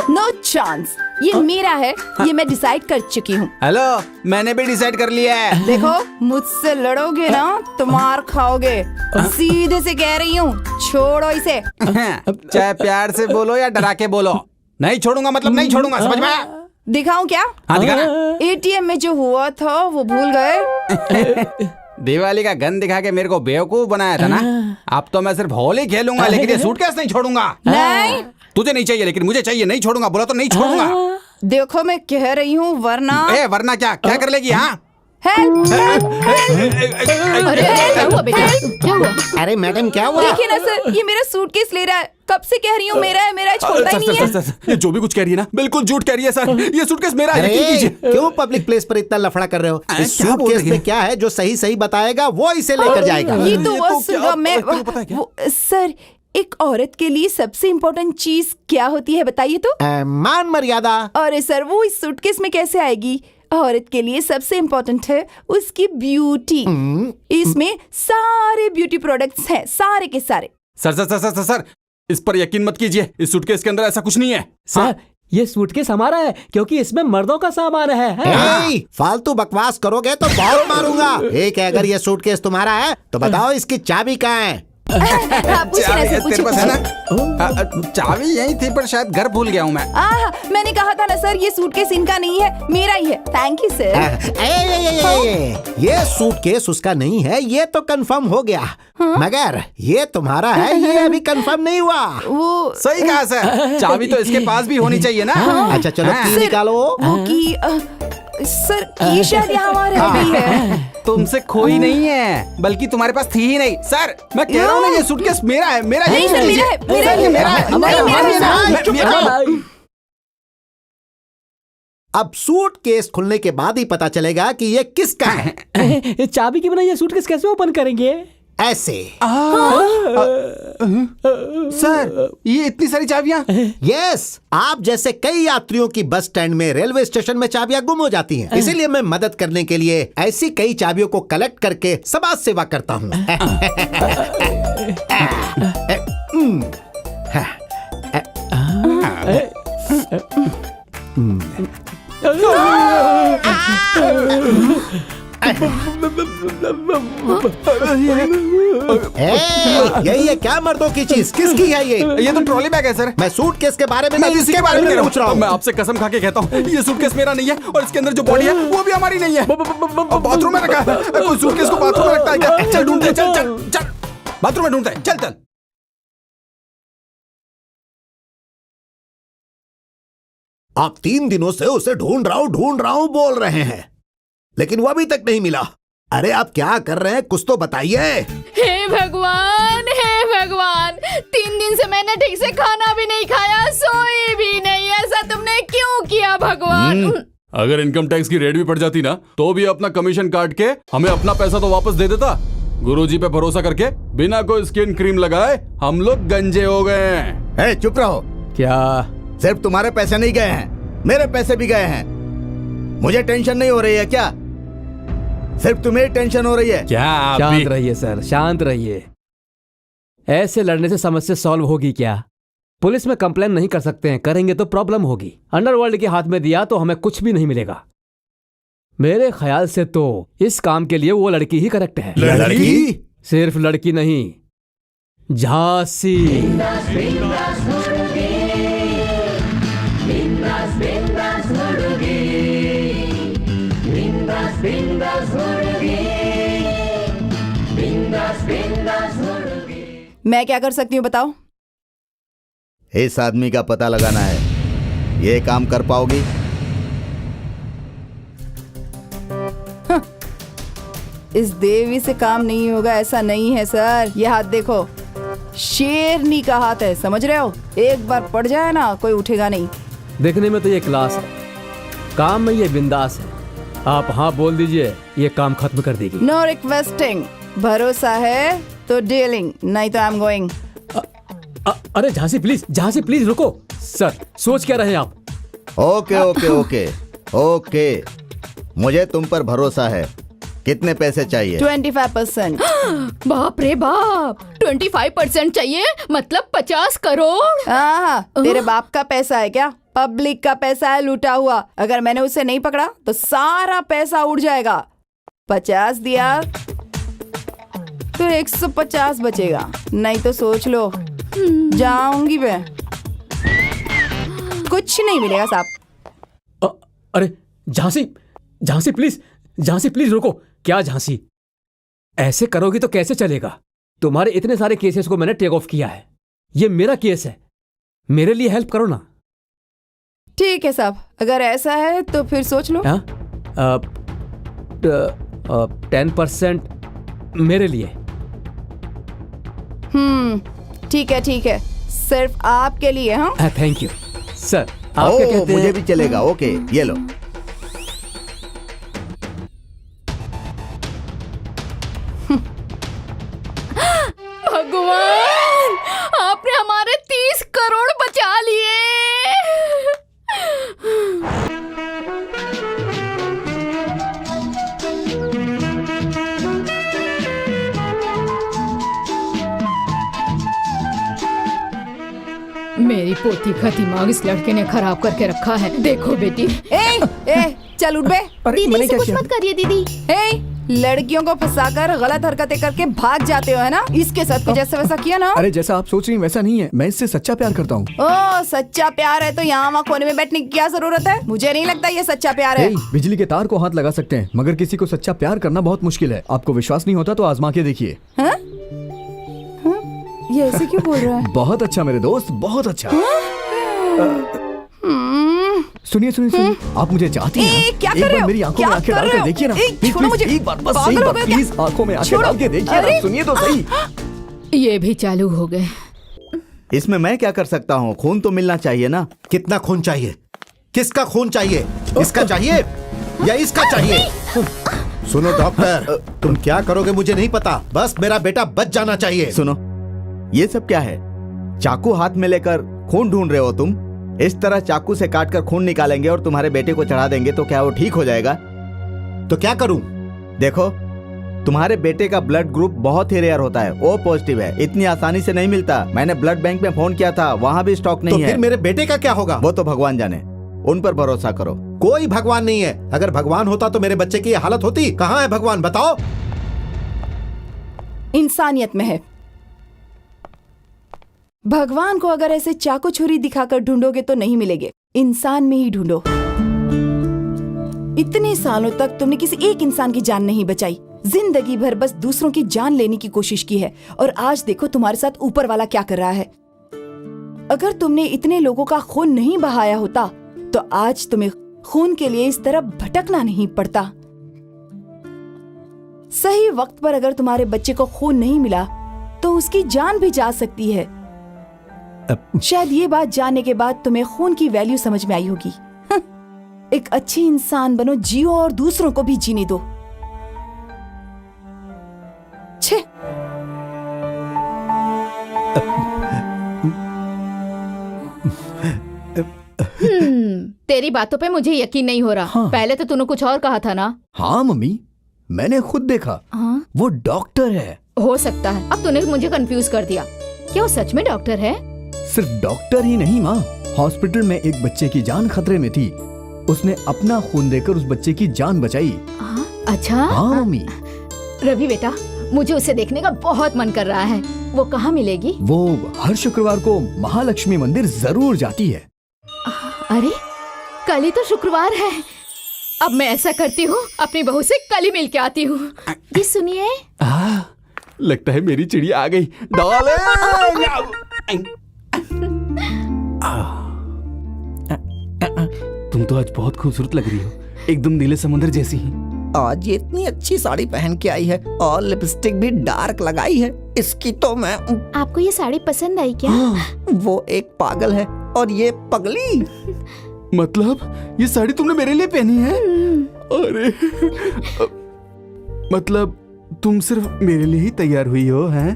Speaker 2: नो चांस, ये मेरा है, ये मैं डिसाइड कर चुकी हूँ।
Speaker 8: हेलो, मैंने भी डिसाइड कर लिया है।
Speaker 2: देखो, मुझसे लड़ोगे ना तो मार खाओगे। सीधे से कह रही हूँ, छोड़ो इसे।
Speaker 8: चाहे प्यार से बोलो या डरा के बोलो, नहीं छोड़ूंगा मतलब नहीं छोड़ूंगा, समझ में आया?
Speaker 2: दिखाऊं क्या?
Speaker 8: हाँ दिखाना।
Speaker 2: एटीएम में जो हुआ था वो भूल गए?
Speaker 8: दिवाली का गन दिखा के मेरे को बेवकूफ बनाया था ना। अब तो मैं सिर्फ होली खेलूंगा, लेकिन ये सूटकेस नहीं छोड़ूंगा।
Speaker 2: नहीं,
Speaker 8: तुझे नहीं चाहिए लेकिन मुझे चाहिए, नहीं छोड़ूंगा, बोला तो नहीं छोड़ूंगा।
Speaker 2: देखो मैं कह रही हूँ, वरना।
Speaker 8: वरना क्या क्या कर लेगी? हाँ,
Speaker 2: हेल्प।
Speaker 6: अरे क्या हुआ बेटा? क्या हुआ?
Speaker 7: अरे मैडम क्या हुआ?
Speaker 2: देखिए ना सर, ये मेरा सूटकेस ले रहा है। कब से कह रही हूँ मेरा है, मेरा है, छोड़ता ही नहीं है।
Speaker 8: ये जो भी कुछ कह रही है ना, बिल्कुल झूठ कह रही है सर। ये सूटकेस मेरा है,
Speaker 7: अरे
Speaker 8: यकीन कीजिए।
Speaker 7: क्यों पब्लिक प्लेस पर इतना लफड़ा कर रहे हो? इस
Speaker 8: क्या बोल
Speaker 7: सूटकेस
Speaker 8: रही
Speaker 7: में
Speaker 8: है?
Speaker 7: क्या है जो सही सही बताएगा वो इसे लेकर जाएगा।
Speaker 2: ये तो
Speaker 8: ये
Speaker 2: वो
Speaker 8: तो
Speaker 2: सुनो,
Speaker 8: क्या-
Speaker 2: मैं
Speaker 8: तुमको पता है क्या?
Speaker 2: सर, एक औरत के लिए सबसे इम्पोर्टेंट चीज क्या होती है बताइए तो?
Speaker 7: मान मर्यादा।
Speaker 2: अरे सर, वो इस सूटकेस में कैसे आएगी? औरत के लिए सबसे इम्पोर्टेंट है उसकी ब्यूटी। इसमें सारे ब्यूटी प्रोडक्ट्स हैं, सारे के सारे।
Speaker 8: Sir sir sir sir sir sir, इस पर यकीन मत कीजिए, इस सूटकेस के अंदर ऐसा कुछ नहीं है।
Speaker 1: सर, ये सूटकेस हमारा है क्योंकि इसमें मर्दों का सामान है।
Speaker 7: फालतू बकवास करोगे तो बहुत मारूंगा। एक है, अगर ये सूटकेस तुम्हारा है तो बताओ इसकी चाबी कहाँ है?
Speaker 2: पूछिए ना सर,
Speaker 8: तेरे पास है ना?
Speaker 2: पूछिए।
Speaker 8: चाबी यही थी पर शायद घर भूल गया हूँ मैं।
Speaker 2: मैंने कहा था ना सर, ये सूटकेस इनका नहीं है, मेरा ही है। Thank you sir.
Speaker 7: ये सूटकेस उसका नहीं है, ये तो कंफर्म हो गया। मगर ये तुम्हारा है, ये अभी कंफर्म नहीं हुआ।
Speaker 2: वो
Speaker 8: सही कहा सर, चाबी तो इसके पास भी होनी चाहिए ना।
Speaker 7: अच्छा चलो की निकालो।
Speaker 2: वो की सर, की शायद यहाँ रहती है।
Speaker 8: तुमसे खोई नहीं है, बल्कि तुम्हारे पास थी ही नहीं। सर मैं कह रहा हूँ ना, ये सूटकेस मेरा है, मेरा
Speaker 2: नहीं सर, मेरा है, मेरा है,
Speaker 8: मेरा है।
Speaker 2: नहीं, मेरा है।
Speaker 7: अब सूटकेस खुलने के बाद ही पता चलेगा कि ये किसका है।
Speaker 1: चाबी के बिना ये सूटकेस कैसे ओपन करेंगे?
Speaker 7: ऐसे।
Speaker 8: सर ये इतनी सारी चाबियां।
Speaker 7: यस, आप जैसे कई यात्रियों की बस स्टैंड में, रेलवे स्टेशन में चाबियां गुम हो जाती हैं। इसीलिए मैं मदद करने के लिए ऐसी कई चाबियों को कलेक्ट करके समाज सेवा करता हूँ। यही है क्या मर्दों की चीज? किसकी है ये
Speaker 8: तो ट्रॉली बैग है सर।
Speaker 7: मैं सूटकेस के बारे में
Speaker 8: मैं
Speaker 7: नहीं,
Speaker 8: इसी
Speaker 7: इसके बारे में पूछ रहा हूँ।
Speaker 8: मैं आपसे कसम खा के कहता हूँ, ये सूटकेस मेरा नहीं है और इसके अंदर जो बॉडी है वो भी हमारी नहीं है। बाथरूम में रखा है। कोई सूटकेस को बाथरूम में रखता है क्या? चल ढूंढते, चल चल चल, बाथरूम में ढूंढते हैं, चल चल।
Speaker 7: आप 3 दिनों से उसे ढूंढ रहा हूँ बोल रहे हैं, लेकिन वो अभी तक नहीं मिला। अरे आप क्या कर रहे हैं, कुछ तो बताइए।
Speaker 6: हे भगवान, हे भगवान, 3 दिन से मैंने ठीक से खाना भी नहीं खाया, सोई भी नहीं। ऐसा तुमने क्यों किया भगवान?
Speaker 8: अगर इनकम टैक्स की रेड भी पड़ जाती ना, तो भी अपना कमीशन काट के हमें अपना पैसा तो वापस दे देता। गुरुजी पे भरोसा करके बिना कोई स्किन क्रीम लगाए हम लोग गंजे हो गए हैं।
Speaker 5: चुप रहो।
Speaker 1: क्या
Speaker 5: सिर्फ तुम्हारे पैसे नहीं गए हैं, मेरे पैसे भी गए हैं। मुझे टेंशन नहीं हो रही है क्या? सिर्फ तुम्हें टेंशन हो रही है
Speaker 8: क्या?
Speaker 1: शांत रहिए सर, शांत रहिए। ऐसे लड़ने से समस्या सॉल्व होगी क्या? पुलिस में कंप्लेन नहीं कर सकते हैं, करेंगे तो प्रॉब्लम होगी। अंडरवर्ल्ड के हाथ में दिया तो हमें कुछ भी नहीं मिलेगा। मेरे ख्याल से तो इस काम के लिए वो लड़की ही करेक्ट है।
Speaker 5: लड़की?
Speaker 1: सिर्फ लड़की नहीं, झांसी।
Speaker 2: मैं क्या कर सकती हूँ बताओ?
Speaker 5: इस आदमी का पता लगाना है। ये काम कर पाओगी?
Speaker 2: इस देवी से काम नहीं होगा ऐसा नहीं है सर। ये हाथ देखो, शेरनी का हाथ है, समझ रहे हो? एक बार पड़ जाए ना, कोई उठेगा नहीं।
Speaker 1: देखने में तो ये क्लास है, काम में ये बिंदास है। आप हाँ बोल दीजिए, ये काम खत्म कर देगी।
Speaker 2: नो रिक्वेस्टिंग, भरोसा है तो डीलिंग, नहीं तो आई एम गोइंग।
Speaker 1: अरे झांसी प्लीज, झांसी प्लीज रुको। सर सोच क्या रहे आप?
Speaker 5: ओके ओके ओके ओके, मुझे तुम पर भरोसा है। कितने पैसे चाहिए?
Speaker 2: 25%।
Speaker 6: बाप रे बाप, 25% चाहिए? मतलब 50 करोड़?
Speaker 2: तेरे बाप का पैसा है क्या? पब्लिक का पैसा है, लूटा हुआ। अगर मैंने उसे नहीं पकड़ा तो सारा पैसा उड़ जाएगा। 50 दिया तो 150 बचेगा, नहीं तो सोच लो जाऊंगी मैं। कुछ नहीं मिलेगा साहब।
Speaker 1: अरे झांसी, झांसी प्लीज, झांसी प्लीज रुको। क्या झांसी, ऐसे करोगी तो कैसे चलेगा? तुम्हारे इतने सारे केसेस को मैंने टेक ऑफ किया है, ये मेरा केस है, मेरे लिए हेल्प करो ना।
Speaker 2: ठीक है साहब, अगर ऐसा है तो फिर सोच लो।
Speaker 1: 10% मेरे लिए।
Speaker 2: ठीक है, सिर्फ आपके लिए। हाँ
Speaker 1: थैंक यू सर। आप क्या कहते
Speaker 5: मुझे
Speaker 1: हैं?
Speaker 5: भी चलेगा। ओके ये लो।
Speaker 6: भगवान, आपने हमारे 30 करोड़ बचा लिए। मेरी पोती का दिमाग इस लड़के ने खराब करके रखा है। देखो बेटी।
Speaker 2: ए, चल उठ बे।
Speaker 4: दीदी से कुछ मत करिए दीदी।
Speaker 2: लड़कियों को फंसाकर गलत हरकतें करके भाग जाते हो, है ना? इसके साथ कुछ ऐसा वैसा किया ना?
Speaker 3: अरे जैसा आप सोच रही हैं वैसा नहीं है, मैं इससे सच्चा प्यार करता हूँ।
Speaker 2: ओ सच्चा प्यार है तो यहाँ वहाँ कोने में बैठने की क्या जरूरत है? मुझे नहीं लगता ये सच्चा प्यार है।
Speaker 3: बिजली के तार को हाथ लगा सकते हैं मगर किसी को सच्चा प्यार करना बहुत मुश्किल है। आपको विश्वास नहीं होता तो आजमा के देखिए।
Speaker 2: हाँ? हाँ? ये ऐसे क्यों बोल रहा है?
Speaker 3: बहुत अच्छा मेरे दोस्त, बहुत अच्छा। सुनिए सुनिए सुनिए, आप मुझे चाहती हैं?
Speaker 2: क्या
Speaker 3: एक
Speaker 2: कर रहे
Speaker 3: बार
Speaker 2: हो?
Speaker 3: मेरी आंखों
Speaker 2: क्या
Speaker 3: में आंखें
Speaker 2: कर
Speaker 3: डाल
Speaker 2: रहे
Speaker 3: कर
Speaker 2: हो?
Speaker 3: देखिए ना। प्लीज,
Speaker 2: छोड़ो
Speaker 3: प्लीज,
Speaker 2: मुझे।
Speaker 3: एक बार बस
Speaker 2: पागल
Speaker 3: एक
Speaker 2: हो
Speaker 3: बार
Speaker 2: गए
Speaker 3: प्लीज
Speaker 2: क्या?
Speaker 3: आंखों में आंखें
Speaker 2: छोड़ो।
Speaker 3: डाल के देखिए ना।
Speaker 2: अरे!
Speaker 3: सुनिए तो सही।
Speaker 6: ये भी चालू हो गए।
Speaker 5: इसमें मैं क्या कर सकता हूँ? खून तो मिलना चाहिए ना।
Speaker 7: कितना खून चाहिए? किसका खून चाहिए? इसका चाहिए या इसका चाहिए? सुनो डॉक्टर, तुम क्या करोगे मुझे नहीं पता, बस मेरा बेटा बच जाना चाहिए।
Speaker 5: सुनो, ये सब क्या है? चाकू हाथ में लेकर खून ढूंढ रहे हो तुम? इस तरह चाकू से काटकर खून निकालेंगे और तुम्हारे बेटे को चढ़ा देंगे तो क्या वो ठीक हो जाएगा?
Speaker 7: तो क्या करूं?
Speaker 5: देखो, तुम्हारे बेटे का ब्लड ग्रुप बहुत ही रेयर होता है, ओ पॉजिटिव है, इतनी आसानी से नहीं मिलता। मैंने ब्लड बैंक में फोन किया था, वहाँ भी स्टॉक नहीं
Speaker 7: तो
Speaker 5: है।
Speaker 7: फिर मेरे बेटे का क्या होगा?
Speaker 5: वो तो भगवान जाने, उन पर भरोसा करो।
Speaker 7: कोई भगवान नहीं है। अगर भगवान होता तो मेरे बच्चे की ये हालत होती? कहाँ है भगवान, बताओ।
Speaker 2: इंसानियत में है। भगवान को अगर ऐसे चाकू छुरी दिखाकर ढूंढोगे तो नहीं मिलेंगे, इंसान में ही ढूंढो। इतने सालों तक तुमने किसी एक इंसान की जान नहीं बचाई, जिंदगी भर बस दूसरों की जान लेने की कोशिश की है, और आज देखो तुम्हारे साथ ऊपर वाला क्या कर रहा है। अगर तुमने इतने लोगों का खून नहीं बहाया होता तो आज तुम्हें खून के लिए इस तरह भटकना नहीं पड़ता। सही वक्त पर अगर तुम्हारे बच्चे को खून नहीं मिला तो उसकी जान भी जा सकती है। शायद ये बात जानने के बाद तुम्हें खून की वैल्यू समझ में आई होगी। एक अच्छी इंसान बनो, जियो और दूसरों को भी जीने दो। छे।
Speaker 6: तेरी बातों पे मुझे यकीन नहीं हो रहा।
Speaker 3: हाँ।
Speaker 6: पहले तो तूने कुछ और कहा था ना?
Speaker 3: हाँ मम्मी, मैंने खुद देखा।
Speaker 6: हाँ?
Speaker 3: वो डॉक्टर है।
Speaker 6: हो सकता है। अब तूने मुझे कंफ्यूज कर दिया। क्या वो सच में डॉक्टर है?
Speaker 3: सिर्फ डॉक्टर ही नहीं माँ, हॉस्पिटल में एक बच्चे की जान खतरे में थी, उसने अपना खून देकर उस बच्चे की जान बचाई।
Speaker 6: अच्छा।
Speaker 3: हाँ मम्मी।
Speaker 6: रवि बेटा, मुझे उसे देखने का बहुत मन कर रहा है। वो कहाँ मिलेगी?
Speaker 3: वो हर शुक्रवार को महालक्ष्मी मंदिर जरूर जाती है।
Speaker 6: अरे, कल ही तो शुक्रवार है। अब मैं ऐसा करती हूँ, अपनी बहू से कल ही मिल के आती हूँ। जी सुनिए।
Speaker 8: लगता है मेरी चिड़िया आ गई। तुम तो आज बहुत खूबसूरत लग रही हो, एकदम नीले समुद्र जैसी ही।
Speaker 10: आज ये इतनी अच्छी साड़ी पहन के आई है और लिपस्टिक भी डार्क लगाई है। इसकी तो मैं
Speaker 4: आपको ये साड़ी पसंद आई क्या?
Speaker 10: वो एक पागल है और ये पगली।
Speaker 8: मतलब ये साड़ी तुमने मेरे लिए पहनी है? अरे मतलब तुम सिर्फ मेरे लिए ही तैयार हुई हो, हैं?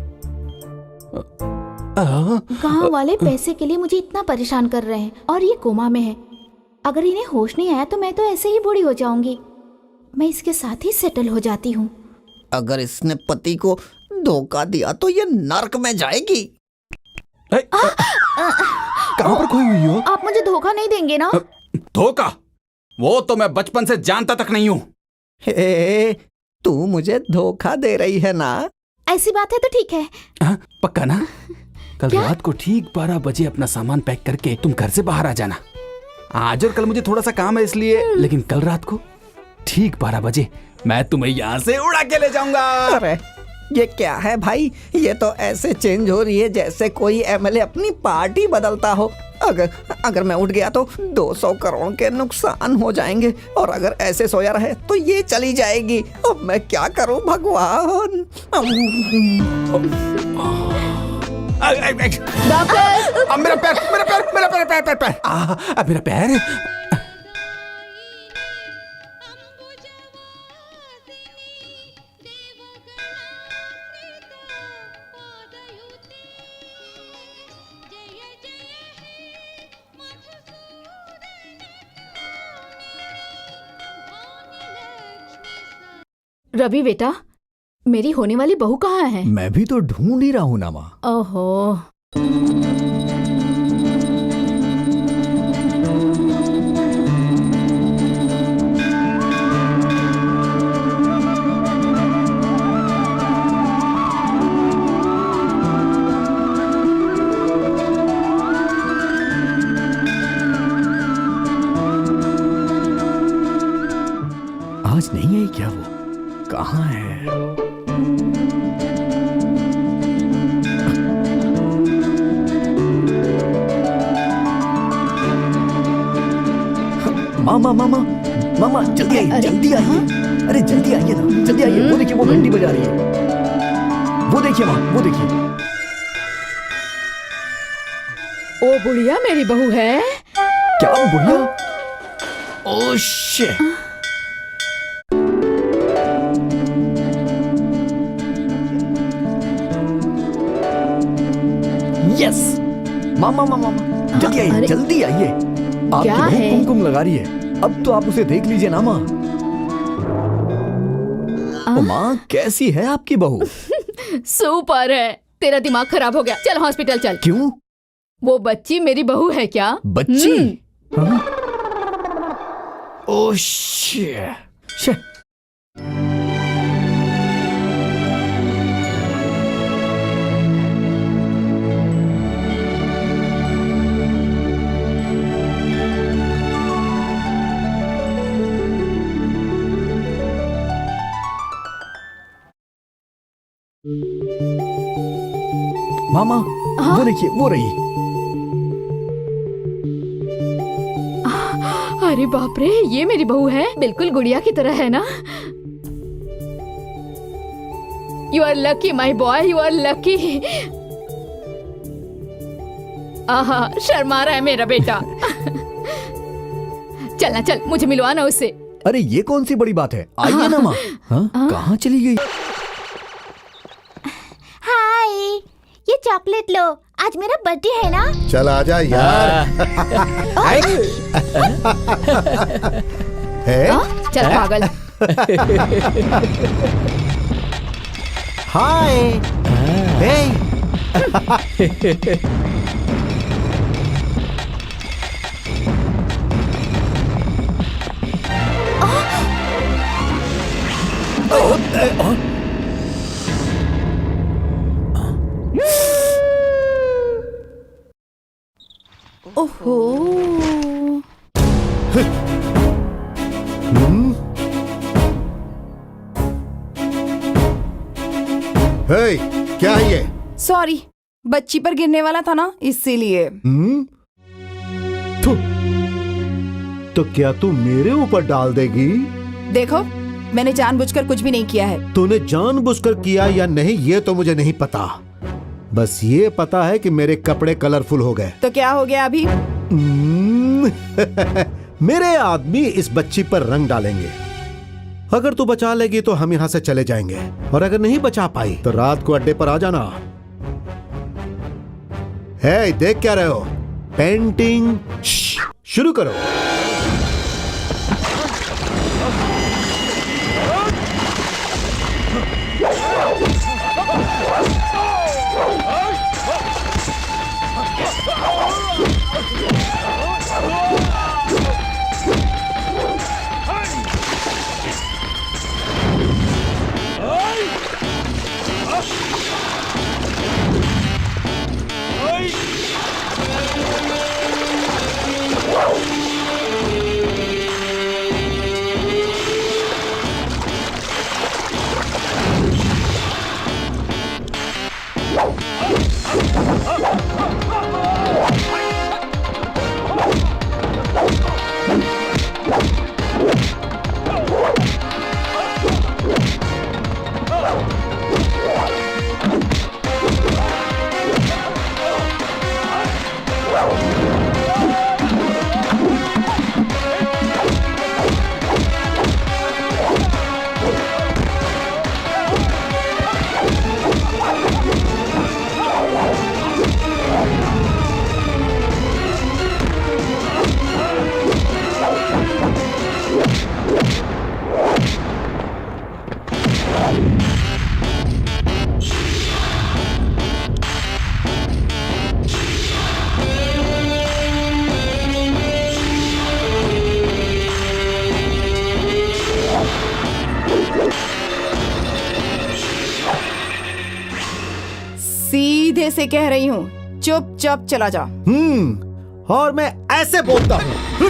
Speaker 4: गांव वाले पैसे के लिए मुझे इतना परेशान कर रहे हैं और ये कोमा में है। अगर इन्हें होश नहीं आया तो मैं तो ऐसे ही बूढ़ी हो जाऊंगी। मैं इसके साथ ही सेटल हो जाती हूँ।
Speaker 10: अगर इसने पति को धोखा दिया तो ये नर्क में जाएगी।
Speaker 8: कहाँ पर खोई हुई हो?
Speaker 4: आप मुझे धोखा नहीं देंगे ना?
Speaker 8: धोखा? वो तो मैं बचपन से जानता तक नहीं हूँ।
Speaker 10: तू मुझे धोखा दे रही है ना?
Speaker 4: ऐसी बात है तो ठीक है।
Speaker 8: पक्का ना? कल रात को ठीक 12 बजे अपना सामान पैक करके तुम घर से बाहर आ जाना। आज और कल मुझे थोड़ा सा काम है इसलिए, लेकिन कल रात को ठीक 12 बजे मैं तुम्हें यहाँ से उड़ा के ले जाऊंगा।
Speaker 10: अरे ये क्या है भाई? ये तो ऐसे चेंज हो रही है जैसे कोई एमएलए अपनी पार्टी बदलता हो। अगर मैं उठ गया तो 200 करोड़ के नुकसान हो जाएंगे, और अगर ऐसे सोया रहे तो ये चली जाएगी। अब मैं क्या करूं भगवान?
Speaker 6: डॉक्टर!
Speaker 8: अब मेरा पैर, मेरा पैर, मेरा पैर, पैर, पैर, पैर। अब मेरा पैर।
Speaker 6: रवि बेटा, मेरी होने वाली बहू कहाँ है?
Speaker 3: मैं भी तो ढूंढ ही रहा हूँ ना माँ।
Speaker 6: ओहो।
Speaker 3: आवाज नहीं आई क्या? वो कहाँ है? मामा मामा मामा जल्दी आइए, जल्दी आइए। अरे जल्दी आइए ना, जल्दी आइए। वो देखिए, वो घंटी बजा रही है। वो देखिए माँ, वो देखिए।
Speaker 6: ओ बुढ़िया मेरी बहू है।
Speaker 3: क्या बुढ़िया? Oh shit. यस मामा मामा जल्दी आइए,
Speaker 6: अरे,
Speaker 3: जल्दी आइए। आपकी
Speaker 6: क्या
Speaker 3: बहू
Speaker 6: है?
Speaker 3: कुमकुम लगा रही है। अब तो आप उसे देख लीजिए ना माँ। ओ माँ, कैसी है आपकी बहू?
Speaker 6: सुपर है। तेरा दिमाग खराब हो गया, चल हॉस्पिटल चल।
Speaker 3: क्यों?
Speaker 6: वो बच्ची मेरी बहू है क्या?
Speaker 3: बच्ची? हाँ? Oh shit. मामा वो देखिए, वो रही।
Speaker 6: अरे बाप रे, ये मेरी बहू है, बिल्कुल गुड़िया की तरह है ना। You are lucky my boy, you are lucky. आहा, शर्मा रहा है मेरा बेटा। चलना चल, मुझे मिलवाना उससे।
Speaker 3: अरे ये कौन सी बड़ी बात है, आइए ना माँ। हाँ? कहाँ चली गई?
Speaker 4: हाय, ये चॉकलेट लो, आज मेरा बर्थडे है ना।
Speaker 7: चल आजा यार। है?
Speaker 6: चल पागल।
Speaker 7: हाय। हे।
Speaker 2: ओहो।
Speaker 7: हे, क्या है ये?
Speaker 2: सॉरी, बच्ची पर गिरने वाला था ना, इसीलिए।
Speaker 7: तो क्या तू मेरे ऊपर डाल देगी?
Speaker 2: देखो, मैंने जानबूझकर कुछ भी नहीं किया है।
Speaker 7: तूने जानबूझकर किया या नहीं ये तो मुझे नहीं पता, बस ये पता है कि मेरे कपड़े कलरफुल हो गए।
Speaker 2: तो क्या हो गया अभी?
Speaker 7: मेरे आदमी इस बच्ची पर रंग डालेंगे। अगर तू बचा लेगी तो हम यहाँ से चले जाएंगे, और अगर नहीं बचा पाई तो रात को अड्डे पर आ जाना। हे, देख क्या रहे हो? पेंटिंग शुरू करो।
Speaker 2: सीधे से कह रही हूँ, चुपचाप चला जा।
Speaker 7: और मैं ऐसे बोलता हूँ।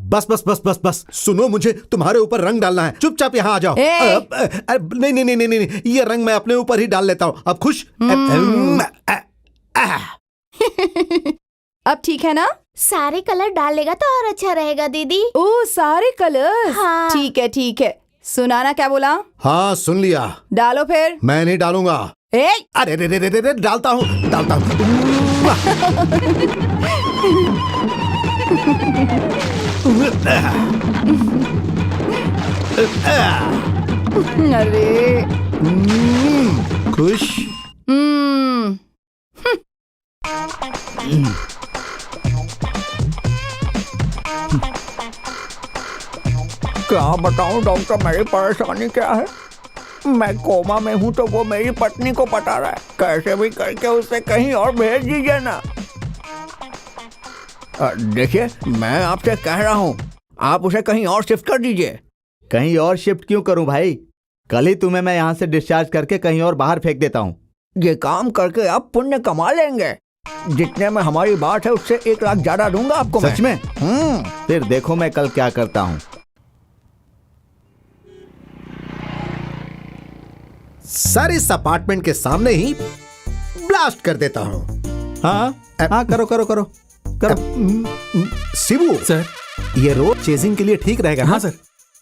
Speaker 7: बस बस बस बस बस, सुनो, मुझे तुम्हारे ऊपर रंग डालना है, चुपचाप यहाँ आ जाओ। नहीं नहीं नहीं नहीं नहीं, ये रंग मैं अपने ऊपर ही डाल लेता हूँ। अब खुश?
Speaker 2: अब ठीक है ना?
Speaker 4: सारे कलर डालेगा तो और अच्छा रहेगा दीदी।
Speaker 2: ओ सारे कलर्स।
Speaker 4: हाँ।
Speaker 2: ठीक है ठीक है। सुनाना क्या बोला?
Speaker 7: हाँ सुन लिया।
Speaker 2: डालो फिर।
Speaker 7: मैं नहीं डालूंगा। अरे रे रे रे रे, डालता हूँ डालता हूँ।
Speaker 2: अरे
Speaker 7: खुश?
Speaker 10: क्या बताऊं डॉक्टर, मेरी परेशानी क्या है? मैं कोमा में हूँ तो वो मेरी पत्नी को पता रहा है। कैसे भी करके उसे कहीं और भेज दीजिए ना। देखिए, मैं आपसे कह रहा हूँ, आप उसे कहीं और शिफ्ट कर दीजिए।
Speaker 5: कहीं और शिफ्ट क्यों करूं भाई? कल ही तुम्हें मैं यहाँ से डिस्चार्ज करके कहीं और बाहर फेंक देता हूँ।
Speaker 10: ये काम करके आप पुण्य कमा लेंगे। जितने में हमारी बात है उससे 1 लाख ज्यादा दूंगा आपको।
Speaker 5: सच में? फिर देखो मैं कल क्या करता हूँ।
Speaker 7: सर इस अपार्टमेंट के सामने ही ब्लास्ट कर देता हूँ।
Speaker 8: हाँ हाँ, करो करो करो करो।
Speaker 7: शिबू
Speaker 8: सर,
Speaker 7: ये रोड चेजिंग के लिए ठीक रहेगा?
Speaker 8: हाँ सर।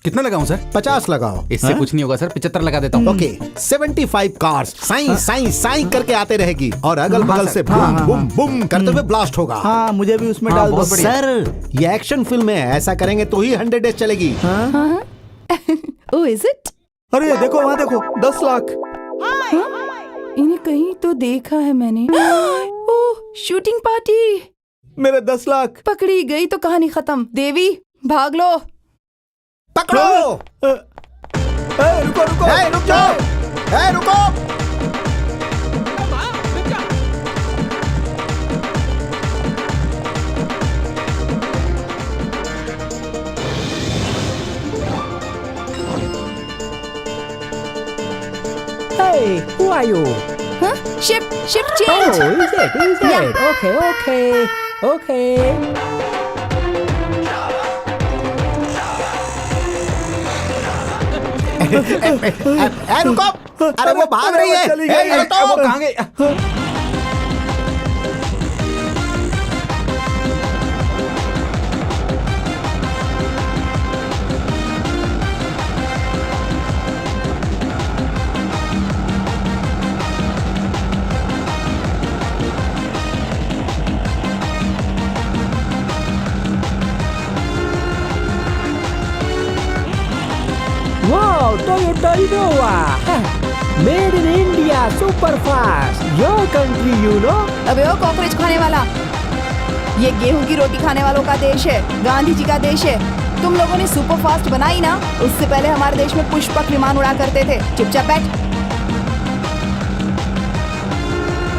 Speaker 8: कितना लगाऊं सर?
Speaker 7: 50 लगाओ।
Speaker 8: इससे कुछ नहीं होगा सर, 75 लगा देता हूँ।
Speaker 7: ओके, 75 कार्स साई साई साई करके आते रहेगी और अगल बगल से बूम बूम बूम करते हुए ब्लास्ट होगा।
Speaker 5: हाँ मुझे भी उसमें डाल दो।
Speaker 7: सर ये एक्शन फिल्म है, ऐसा करेंगे तो ही 100 डेज चलेगी।
Speaker 2: Oh is it?
Speaker 3: अरे देखो वहाँ देखो, 10 लाख।
Speaker 2: इन्हें कहीं तो देखा है मैंने। ओह शूटिंग पार्टी।
Speaker 3: मेरे 10 लाख।
Speaker 2: पकड़ी गई तो कहानी खत्म। देवी भाग लो।
Speaker 7: पकड़ो।
Speaker 3: रुको रुको,
Speaker 7: रुक जाओ, रुको।
Speaker 1: Hey, who are you?
Speaker 2: Shift
Speaker 1: Oh,
Speaker 2: change.
Speaker 1: is it? Okay.
Speaker 7: रुको, अरे वो भाग रही है।
Speaker 3: चली गई।
Speaker 7: वो
Speaker 8: कहाँ गई?
Speaker 1: Wow, Toyota Innova. Made in India, super fast. Your country, you know.
Speaker 2: अबे ओ कॉकरोच खाने वाला, ये गेहूं की रोटी खाने वालों का देश है, गांधी जी का देश है। तुम लोगों ने सुपर फास्ट बनाई ना, उससे पहले हमारे देश में पुष्पक विमान उड़ा करते थे। चुपचाप बैठ।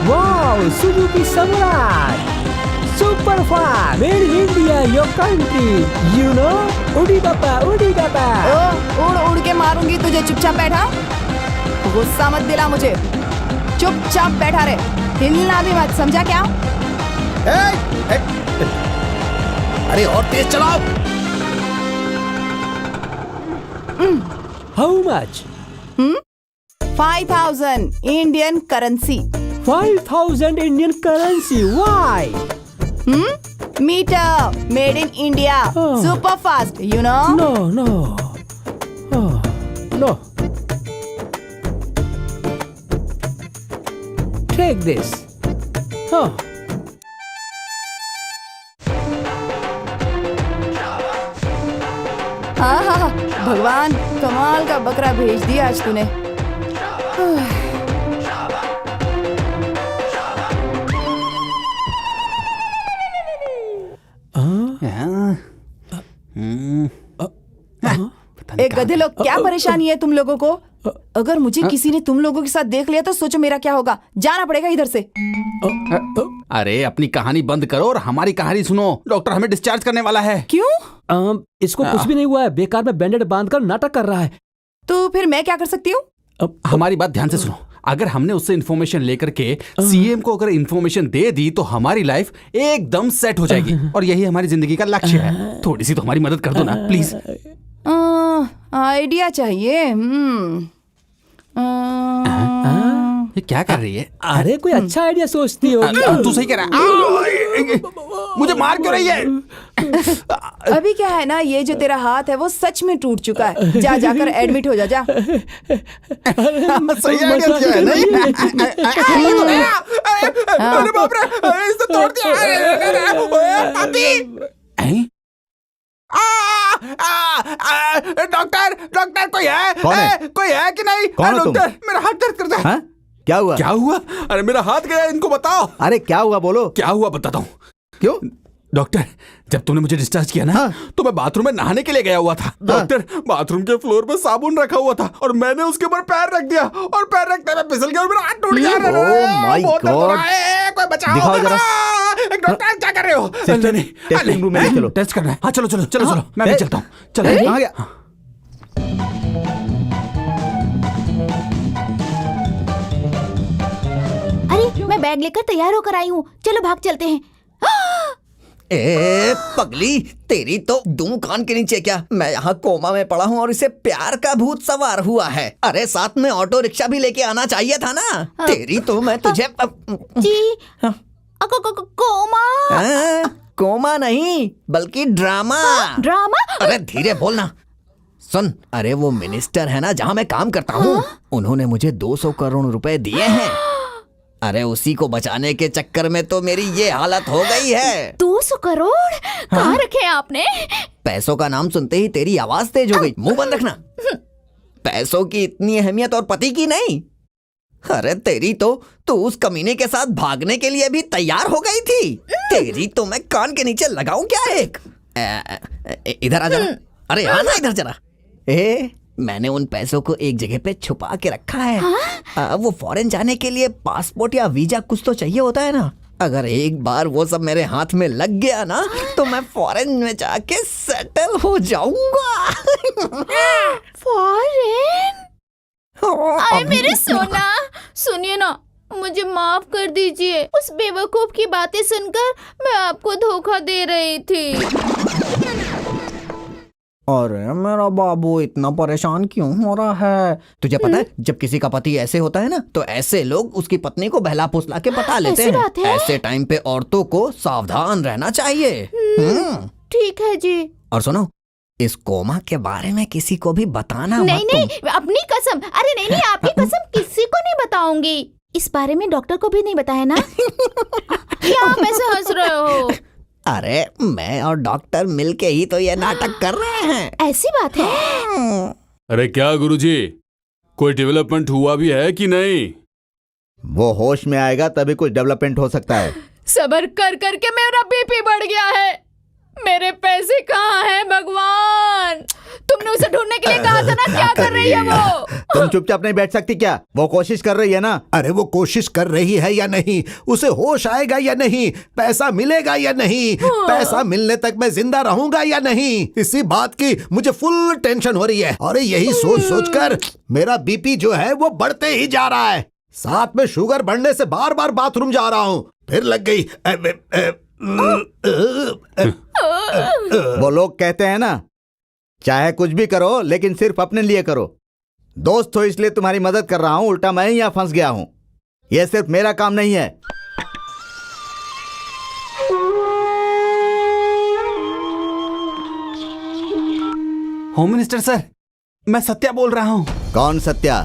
Speaker 1: Wow, Suzuki Samurai. Super fast. Made in India, your country. You know. Udi baba, udi baba.
Speaker 2: ओ उड़ उड़ के मारूंगी तुझे। चुपचाप बैठा, गुस्सा मत दिला मुझे। चुपचाप बैठा रहे, हिलना भी मत, समझा क्या?
Speaker 7: अरे और तेज चलाओ।
Speaker 1: How much?
Speaker 2: 5000 Indian currency.
Speaker 1: 5,000 Indian currency. Why?
Speaker 2: Meter made in India,
Speaker 1: Oh.
Speaker 2: Super fast, you know.
Speaker 1: No. Oh, no. Take this. Oh.
Speaker 2: हाँ, भगवान कमाल का बकरा भेज दिया आज तूने। एक गधे लोग, क्या परेशानी है तुम लोगों को? अगर मुझे किसी ने तुम लोगों के साथ देख लिया तो सोचो मेरा क्या होगा। जाना पड़ेगा इधर से।
Speaker 8: अरे अपनी कहानी बंद करो और हमारी कहानी सुनो। डॉक्टर हमें डिस्चार्ज करने वाला है।
Speaker 2: क्यों?
Speaker 1: इसको कुछ भी नहीं हुआ है, बेकार में बैंडेड बांधकर नाटक कर रहा है।
Speaker 2: तो फिर मैं क्या कर सकती हूँ?
Speaker 8: हमारी बात ध्यान से सुनो। अगर हमने उससे इन्फॉर्मेशन लेकर के सीएम को अगर इन्फॉर्मेशन दे दी तो हमारी लाइफ एकदम सेट हो जाएगी और यही हमारी जिंदगी का लक्ष्य है। थोड़ी सी तो हमारी मदद कर दो ना प्लीज।
Speaker 2: आइडिया चाहिए।
Speaker 8: ये क्या कर रही है?
Speaker 1: अरे कोई अच्छा आइडिया सोचती हो।
Speaker 8: तू सही कह रहा है। मुझे मार क्यों रही है?
Speaker 2: अभी क्या है ना, ये जो तेरा हाथ है वो सच में टूट चुका है। जा जाकर एडमिट हो जा। जा।
Speaker 8: सही आइडिया दिया है नहीं? अरे बाप रे, इसने तोड़ दिया। डॉक्टर डॉक्टर कोई है?
Speaker 5: कौन है?
Speaker 8: कोई है कि नहीं?
Speaker 5: कौन हो तुम?
Speaker 8: डॉक्टर मेरा हाथ दर्द करता है।
Speaker 5: हाँ? क्या हुआ?
Speaker 8: क्या हुआ? अरे मेरा हाथ गया, इनको बताओ।
Speaker 5: अरे क्या हुआ बोलो।
Speaker 8: क्या हुआ बताता हूँ।
Speaker 5: क्यों?
Speaker 8: डॉक्टर जब तुमने मुझे डिस्चार्ज किया ना,
Speaker 5: हाँ?
Speaker 8: तो मैं बाथरूम में नहाने के लिए गया हुआ था। डॉक्टर बाथरूम के फ्लोर पे साबुन रखा हुआ था और मैंने उसके ऊपर पैर रख दिया और पैर रखते में फिसल गया और मेरा हाथ टूट गया।
Speaker 5: Oh my
Speaker 8: बहुत दर्द हो रहा
Speaker 5: God!
Speaker 8: है, कोई बचाओ।
Speaker 5: दिखाओ जरा।
Speaker 8: डॉक्टर क्या कर रहे हो?
Speaker 5: सिस्टर, टेस्टिंग रूम में ले चलो।
Speaker 8: टेस्ट करना है। हाँ चलो चलो चलो चलो, मैं भी चलता हूँ। चलो
Speaker 5: कहाँ गया?
Speaker 4: अरे मैं बैग लेकर तैयार होकर आई हूँ, चलो भाग चलते हैं।
Speaker 10: ए पगली, तेरी तो दूं कान के नीचे क्या। मैं यहाँ कोमा में पड़ा हूँ और इसे प्यार का भूत सवार हुआ है। अरे साथ में ऑटो रिक्शा भी लेके आना चाहिए था ना। तेरी तो मैं तुझे
Speaker 4: जी कोमा।
Speaker 10: कोमा नहीं बल्कि ड्रामा।
Speaker 4: ड्रामा?
Speaker 10: अरे धीरे बोलना। सुन, अरे वो मिनिस्टर है ना जहाँ मैं काम करता हूँ, उन्होंने मुझे 200 करोड़ रुपए दिए हैं। अरे उसी को बचाने के चक्कर में तो मेरी ये हालत हो गई है।
Speaker 4: 200 करोड़ कहाँ रखे हैं आपने?
Speaker 10: पैसों का नाम सुनते ही तेरी आवाज तेज हो गई। मुंह बंद रखना। पैसों की इतनी अहमियत और पति की नहीं। अरे तेरी तो तू उस कमीने के साथ भागने के लिए भी तैयार हो गई थी। तेरी तो मैं कान के नीचे लगाऊं क्या एक? इधर आ जरा। अरे आना इधर जरा। मैंने उन पैसों को एक जगह पे छुपा के रखा है। वो फॉरेन जाने के लिए पासपोर्ट या वीजा कुछ तो चाहिए होता है ना। अगर एक बार वो सब मेरे हाथ में लग गया ना तो मैं फॉरेन में जाके सेटल हो जाऊंगा।
Speaker 6: फॉरेन? अरे मेरे सोना, सुनिए ना, मुझे माफ कर दीजिए। उस बेवकूफ की बातें सुनकर मैं आपको धोखा दे रही थी।
Speaker 10: अरे मेरा बाबू इतना परेशान क्यों हो रहा है? तुझे पता है जब किसी का पति ऐसे होता है ना तो ऐसे लोग उसकी पत्नी को बहला फुसला के पटा लेते
Speaker 4: ऐसी
Speaker 10: हैं।
Speaker 4: बात है?
Speaker 10: ऐसे टाइम पे औरतों को सावधान रहना चाहिए।
Speaker 6: ठीक है जी।
Speaker 10: और सुनो, इस कोमा के बारे में किसी को भी बताना
Speaker 6: नहीं
Speaker 10: मत
Speaker 6: नहीं,
Speaker 10: तुम।
Speaker 6: अपनी कसम। अरे नहीं नहीं, आपकी कसम किसी को नहीं बताऊंगी।
Speaker 4: इस बारे में डॉक्टर को भी नहीं बताया ना?
Speaker 6: क्या आप ऐसे हंस रहे हो?
Speaker 10: अरे मैं और डॉक्टर मिलके ही तो ये नाटक कर रहे हैं।
Speaker 4: ऐसी बात है?
Speaker 11: अरे क्या गुरुजी, कोई डेवलपमेंट हुआ भी है कि नहीं?
Speaker 5: वो होश में आएगा तभी कुछ डेवलपमेंट हो सकता है।
Speaker 6: सबर कर करके मेरा बीपी बढ़ गया है। मेरे पैसे कहाँ हैं भगवान? तुमने उसे ढूंढने के लिए कहा था ना। क्या कर रही है वो?
Speaker 5: तुम चुपचाप नहीं बैठ सकती क्या? वो कोशिश कर रही है ना।
Speaker 7: अरे वो कोशिश कर रही है या नहीं, उसे होश आएगा या नहीं, पैसा मिलेगा या नहीं, पैसा मिलने तक मैं जिंदा रहूंगा या नहीं, इसी बात की मुझे फुल टेंशन हो रही है। और यही सोच सोच कर मेरा बीपी जो है वो बढ़ते ही जा रहा है। साथ में शुगर बढ़ने से बार बार बाथरूम जा रहा हूँ। फिर लग गई।
Speaker 5: वो लोग कहते हैं ना, चाहे कुछ भी करो लेकिन सिर्फ अपने लिए करो। दोस्त हो इसलिए तुम्हारी मदद कर रहा हूं, उल्टा मैं ही यहां फंस गया हूं। यह सिर्फ मेरा काम नहीं है।
Speaker 8: होम मिनिस्टर सर, मैं सत्या बोल रहा हूँ।
Speaker 5: कौन सत्या?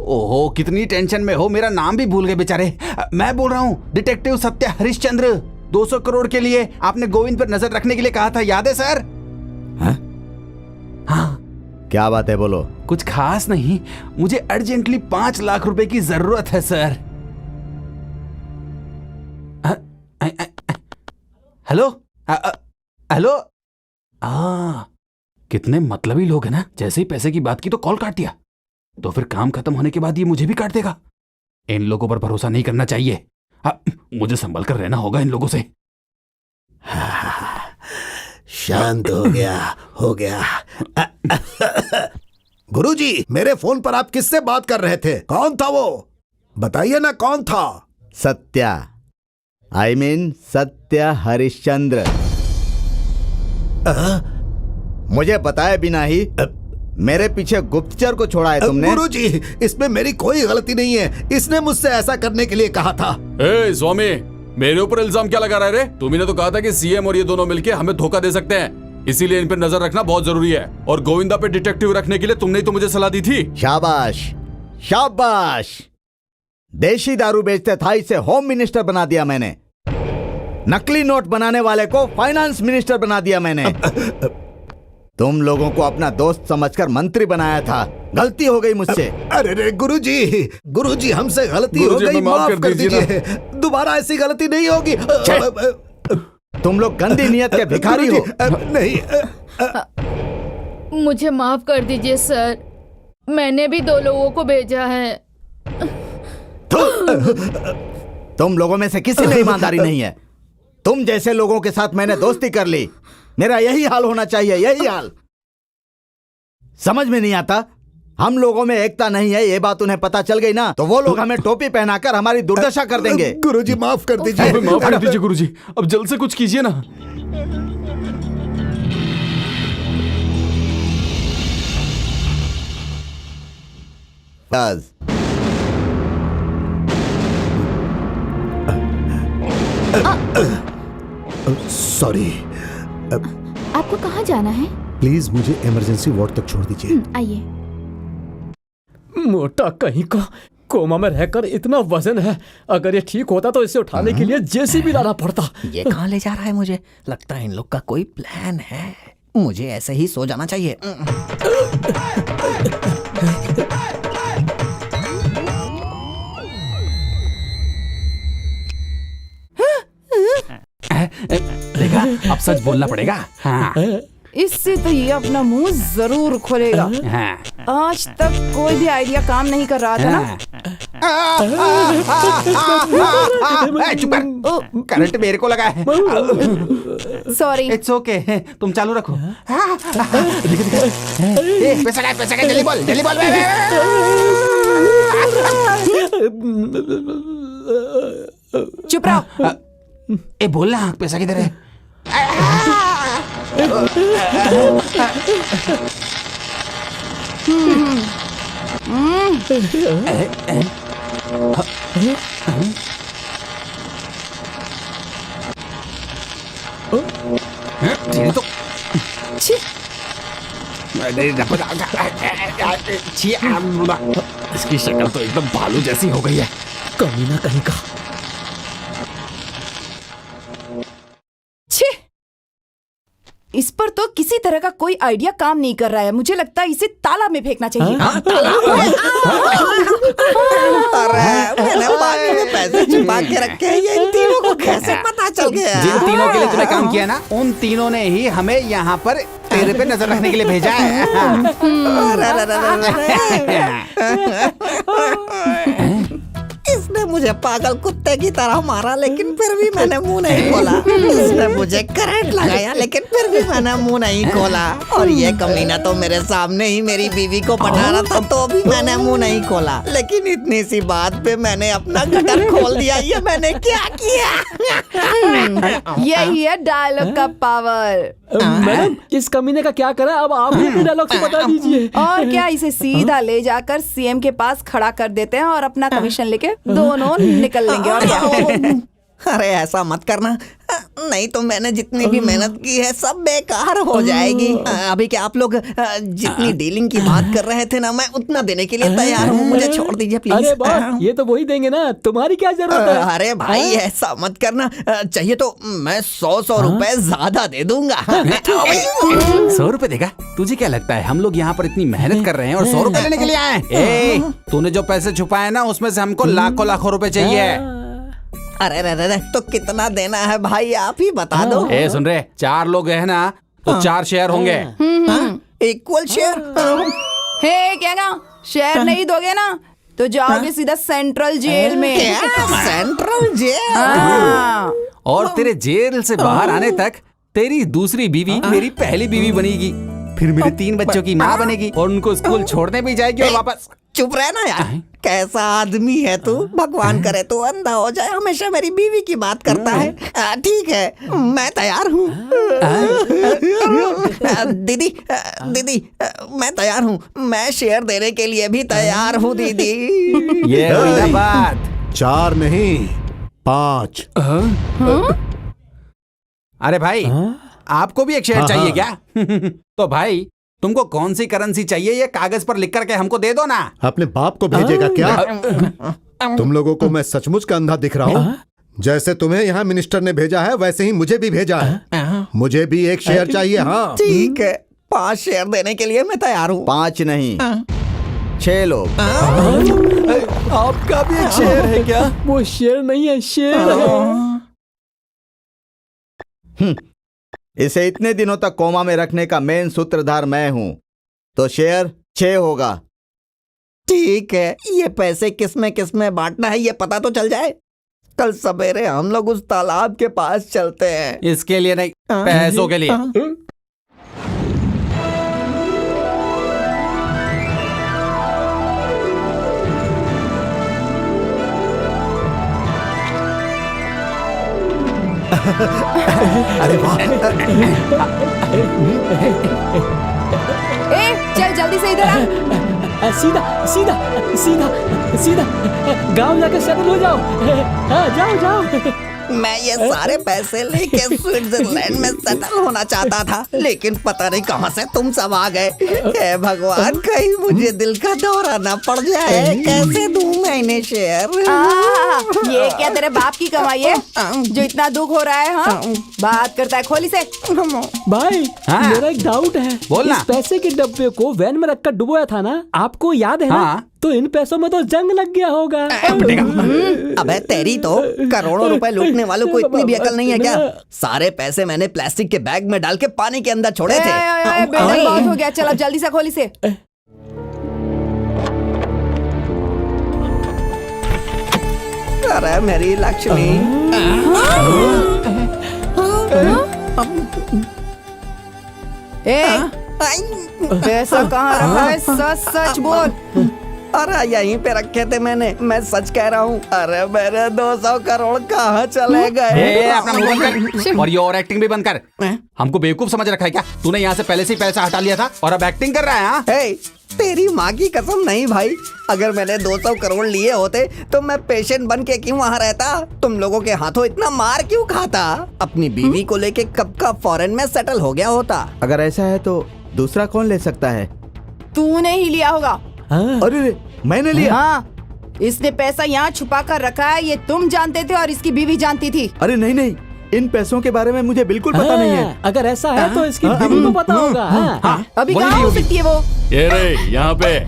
Speaker 8: ओहो कितनी टेंशन में हो, मेरा नाम भी भूल गए बेचारे। मैं बोल रहा हूँ डिटेक्टिव सत्या हरिश्चंद्र। 200 करोड़ के लिए आपने गोविंद पर नजर रखने के लिए कहा था, याद है सर? हाँ।
Speaker 5: क्या बात है, बोलो।
Speaker 8: कुछ खास नहीं, मुझे अर्जेंटली 5 लाख रुपए की जरूरत है सर। Hello hello. कितने मतलबी लोग हैं ना, जैसे ही पैसे की बात की तो कॉल काट दिया। तो फिर काम खत्म होने के बाद ये मुझे भी काट देगा। इन लोगों पर भरोसा नहीं करना चाहिए। मुझे संभल कर रहना होगा इन लोगों से।
Speaker 7: शांत हो गया, हो गया। गुरुजी, मेरे फोन पर आप किससे बात कर रहे थे? कौन था वो? बताइए ना, कौन था?
Speaker 5: Satya, I mean Satya Harishchandra. मुझे बताए बिना ही मेरे पीछे गुप्तचर को छोड़ा है तुमने।
Speaker 7: गुरुजी, इसमें मेरी कोई गलती नहीं है। इसने मुझसे ऐसा करने के लिए कहा था।
Speaker 11: ए स्वामी, मेरे ऊपर इल्जाम क्या लगा रहा है रे? तुम्ही तो कहा था कि सीएम और ये दोनों मिलके हमें धोखा दे सकते हैं, इसीलिए इन पर नजर रखना बहुत जरूरी है। और गोविंदा पे डिटेक्टिव रखने के लिए तुमने ही तो मुझे सलाह दी थी।
Speaker 5: शाबाश शाबाश। देशी दारू बेचते था, इसे होम मिनिस्टर बना दिया मैंने। नकली नोट बनाने वाले को फाइनेंस मिनिस्टर बना दिया मैंने। तुम लोगों को अपना दोस्त समझकर मंत्री बनाया था। गलती हो गई मुझसे।
Speaker 7: अरे रे गुरुजी, गुरुजी हमसे गलती हो गई, माफ कर दीजिए। दोबारा ऐसी गलती नहीं होगी।
Speaker 5: तुम लोग गंदी नियत के भिखारी हो।
Speaker 7: नहीं,
Speaker 6: मुझे माफ कर दीजिए सर, मैंने भी 2 लोगों को भेजा है।
Speaker 5: तुम लोगों में से किसी में ईमानदारी नहीं है। तुम जैसे लोगों के साथ मैंने दोस्ती कर ली। मेरा यही हाल होना चाहिए, यही हाल। समझ में नहीं आता, हम लोगों में एकता नहीं है, ये बात उन्हें पता चल गई ना तो वो लोग हमें टोपी पहनाकर हमारी दुर्दशा कर देंगे।
Speaker 7: गुरुजी माफ कर दीजिए।
Speaker 11: माफ कर दीजिए गुरुजी, अब जल्द से कुछ कीजिए ना।
Speaker 7: सॉरी।
Speaker 4: आपको कहाँ जाना है?
Speaker 7: प्लीज मुझे इमरजेंसी वार्ड तक छोड़ दीजिए।
Speaker 4: आइए।
Speaker 1: मोटा कहीं का, कोमा में रहकर इतना वजन है। अगर ये ठीक होता तो इसे उठाने के लिए जेसीबी लाना पड़ता।
Speaker 10: ये कहाँ ले जा रहा है? मुझे लगता है इन लोग का कोई प्लान है। मुझे ऐसे ही सो जाना चाहिए।
Speaker 8: देखा, अब सच बोलना पड़ेगा। हाँ।
Speaker 2: इससे तो ये अपना मुंह जरूर खोलेगा। आज तक कोई भी आइडिया काम नहीं कर रहा था ना।
Speaker 8: चुप कर, करंट मेरे को लगा है।
Speaker 2: सॉरी।
Speaker 8: इट्स ओके, तुम चालू रखो। पैसा का जल्दी बोल, जल्दी बोल।
Speaker 2: चुप रहो।
Speaker 8: ए बोलना, पैसा किधर है? तो इसकी शक्ल तो एकदम भालू जैसी हो गई है।
Speaker 1: कमीना कहीं का।
Speaker 2: इस पर तो किसी तरह का कोई आइडिया काम नहीं कर रहा है। मुझे लगता है इसे तालाब में फेंकना चाहिए।
Speaker 10: अरे मैंने पानी में पैसे छुपा के रखे हैं, ये इन तीनों को कैसे पता चल गया?
Speaker 8: जिन तीनों के लिए तूने काम किया ना, उन तीनों ने ही हमें यहाँ पर तेरे पे नजर रखने के लिए भेजा है।
Speaker 10: इसने मुझे पागल कुत्ते की तरह मारा, लेकिन फिर भी मैंने मुंह नहीं खोला। इसने मुझे करंट लगाया, लेकिन फिर भी मैंने मुंह नहीं खोला। और ये कमीना तो मेरे सामने ही मेरी बीवी को पटा रहा था, तो भी मैंने मुंह नहीं खोला। लेकिन इतनी सी बात पे मैंने अपना गटर खोल दिया। ये मैंने क्या किया?
Speaker 2: यही है डायलॉग का पावर।
Speaker 1: मैडम, इस कमीने का क्या करा? अब आप ही अपने डायलॉग से बता दीजिए।
Speaker 2: और क्या, इसे सीधा ले जाकर सीएम के पास खड़ा कर देते हैं और अपना कमीशन लेके दोनों निकल लेंगे। और क्या?
Speaker 10: अरे ऐसा मत करना, नहीं तो मैंने जितनी भी मेहनत की है सब बेकार हो जाएगी। अभी क्या आप लोग जितनी डीलिंग की बात कर रहे थे ना, मैं उतना देने के लिए तैयार हूँ। मुझे छोड़ दीजिए प्लीज।
Speaker 1: अरे बॉस, ये तो वही देंगे ना, तुम्हारी क्या जरूरत है?
Speaker 10: अरे भाई ऐसा मत करना। चाहिए तो मैं 100 रुपए ज्यादा दे दूंगा।
Speaker 8: 100 रुपए देगा? तुझे क्या लगता है हम लोग यहाँ पर इतनी मेहनत कर रहे हैं और 100 रुपए लेने के लिए आए? तूने जो पैसे छुपाए ना, उसमें से हमको लाखों रुपए चाहिए।
Speaker 10: अरे तो कितना देना है भाई, आप ही बता दो।
Speaker 8: सुन रहे, 4 लोग है ना, तो 4 शेयर होंगे।
Speaker 10: Equal share?
Speaker 2: हे क्या शेयर नहीं दोगे ना तो जाओगे सीधा सेंट्रल जेल में।
Speaker 10: Central jail?
Speaker 8: और तेरे जेल से बाहर आने तक तेरी दूसरी बीवी मेरी पहली बीवी बनेगी। फिर मेरे 3 बच्चों की माँ बनेगी और उनको स्कूल छोड़ने भी जाएगी और वापस।
Speaker 10: चुप रहना यार, कैसा आदमी है तू। भगवान करे तू अंधा हो जाए, हमेशा मेरी बीवी की बात करता है। ठीक है, मैं तैयार हूँ। दीदी दीदी मैं तैयार हूँ, मैं शेयर देने के लिए भी तैयार हूँ दीदी।
Speaker 8: ये हुई ना बात।
Speaker 7: 4 नहीं 5।
Speaker 8: अरे भाई, आपको भी एक शेयर चाहिए क्या? तो भाई तुमको कौन सी करेंसी चाहिए ये कागज पर लिख करके हमको दे दो ना।
Speaker 7: अपने बाप को भेजेगा क्या? तुम लोगों को मैं सचमुच का अंधा दिख रहा हूँ? जैसे तुम्हें यहाँ मिनिस्टर ने भेजा है वैसे ही मुझे भी भेजा है। मुझे भी एक शेयर चाहिए। हाँ
Speaker 10: ठीक है, 5 शेयर देने के लिए मैं तैयार हूँ।
Speaker 5: 5 नहीं 6 लोग।
Speaker 8: आपका भी एक शेयर है क्या?
Speaker 1: वो शेर नहीं है, शेर है।
Speaker 5: इसे इतने दिनों तक कोमा में रखने का मेन सूत्रधार मैं हूं, तो शेयर 6 होगा।
Speaker 10: ठीक है, ये पैसे किस में बांटना है ये पता तो चल जाए। कल सवेरे हम लोग उस तालाब के पास चलते हैं।
Speaker 8: इसके लिए नहीं, पैसों के लिए।
Speaker 7: अरे वाह।
Speaker 2: चल जल्दी से इधर आ।
Speaker 1: सीधा सीधा सीधा सीधा गांव जाकर सेटल हो जाओ। हाँ, जाओ जाओ।
Speaker 10: मैं ये सारे पैसे लेके स्विट्जरलैंड में सेटल होना चाहता था, लेकिन पता नहीं कहां से तुम सब आ गए। हे भगवान, कहीं मुझे दिल का दौरा ना पड़ जाए। कैसे दूं मैं इन्हें शेयर?
Speaker 2: ये क्या तेरे बाप की कमाई है जो इतना दुख हो रहा है? हाँ, बात करता है खोली से।
Speaker 1: भाई
Speaker 8: हाँ।
Speaker 1: मेरा एक डाउट है।
Speaker 8: बोलना।
Speaker 1: इस पैसे के डब्बे को वैन में रखकर डुबोया था ना, आपको याद है ना?
Speaker 8: हाँ।
Speaker 1: तो इन पैसों में तो जंग लग गया होगा।
Speaker 10: अबे तेरी तो करोड़ों रुपए लूटने वालों को इतनी भी अकल नहीं है क्या? सारे पैसे मैंने प्लास्टिक के बैग में डाल के पानी के अंदर छोड़े थे।
Speaker 2: बहुत हो गया, चल अब जल्दी से खोली से।
Speaker 10: अरे मेरी लक्ष्मी।
Speaker 2: पैसा कहाँ रखा है? सच सच बोल।
Speaker 10: अरे यहीं पे रखे थे मैंने, मैं सच कह रहा हूँ। अरे मेरे 200 करोड़ कहाँ चले गए?
Speaker 8: अपना मुंह बंद कर और ये और एक्टिंग भी बंद कर। हमको बेवकूफ समझ रखा है क्या? तूने यहाँ से पहले से ही पैसा हटा लिया था और अब एक्टिंग कर रहा है? हाँ?
Speaker 10: हे, तेरी माँ की कसम नहीं भाई, अगर मैंने 200 करोड़ लिए होते तो मैं पेशेंट बन के क्यों वहाँ रहता? तुम लोगों के हाथों इतना मार क्यों खाता? अपनी बीवी को लेके कब का फॉरेन में सेटल हो गया होता।
Speaker 5: अगर ऐसा है तो दूसरा कौन ले सकता है?
Speaker 2: तूने ही लिया होगा।
Speaker 5: अरे मैंने लिया?
Speaker 2: हाँ, इसने पैसा यहाँ छुपा कर रखा है, ये तुम जानते थे और इसकी बीवी जानती थी।
Speaker 5: अरे नहीं नहीं, इन पैसों के बारे में मुझे बिल्कुल पता नहीं है।
Speaker 1: अगर ऐसा है तो इसकी बीवी को पता होगा।
Speaker 2: अभी कहाँ हो सकती है वो?
Speaker 11: ये रे यहाँ पे।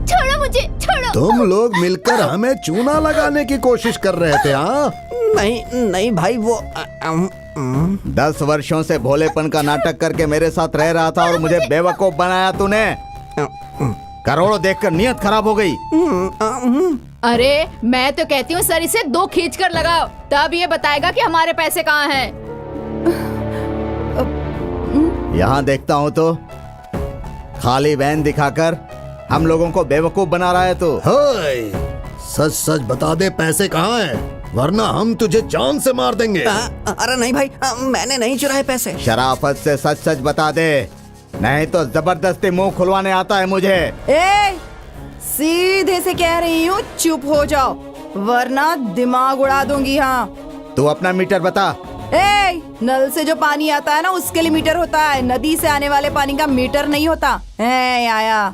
Speaker 6: छोड़ो मुझे, छोड़ो।
Speaker 7: तुम लोग मिलकर हमें चूना लगाने की कोशिश कर रहे थे? हाँ
Speaker 10: नहीं नहीं भाई, वो
Speaker 5: 10 वर्षों से भोलेपन का नाटक करके मेरे साथ रह रहा था और मुझे बेवकूफ बनाया तूने। करोड़ों देखकर नियत खराब हो गई।
Speaker 6: अरे मैं तो कहती हूँ सर इसे 2 खींच कर लगाओ, तब ये बताएगा कि हमारे पैसे कहाँ हैं।
Speaker 5: यहाँ देखता हूँ तो खाली वैन दिखाकर हम लोगों को बेवकूफ बना रहा है तू।
Speaker 7: सच सच बता दे पैसे कहाँ हैं, वरना हम तुझे जान से मार देंगे।
Speaker 10: अरे नहीं भाई, मैंने नहीं चुराए पैसे।
Speaker 5: शराफत से सच सच बता दे, नहीं तो जबरदस्ती मुंह खुलवाने आता है मुझे।
Speaker 2: सीधे से कह रही हूँ, चुप हो जाओ वरना दिमाग उड़ा दूंगी। हाँ,
Speaker 5: तू अपना मीटर बता।
Speaker 2: नल से जो पानी आता है ना उसके लिए मीटर होता है, नदी से आने वाले पानी का मीटर नहीं होता है। आया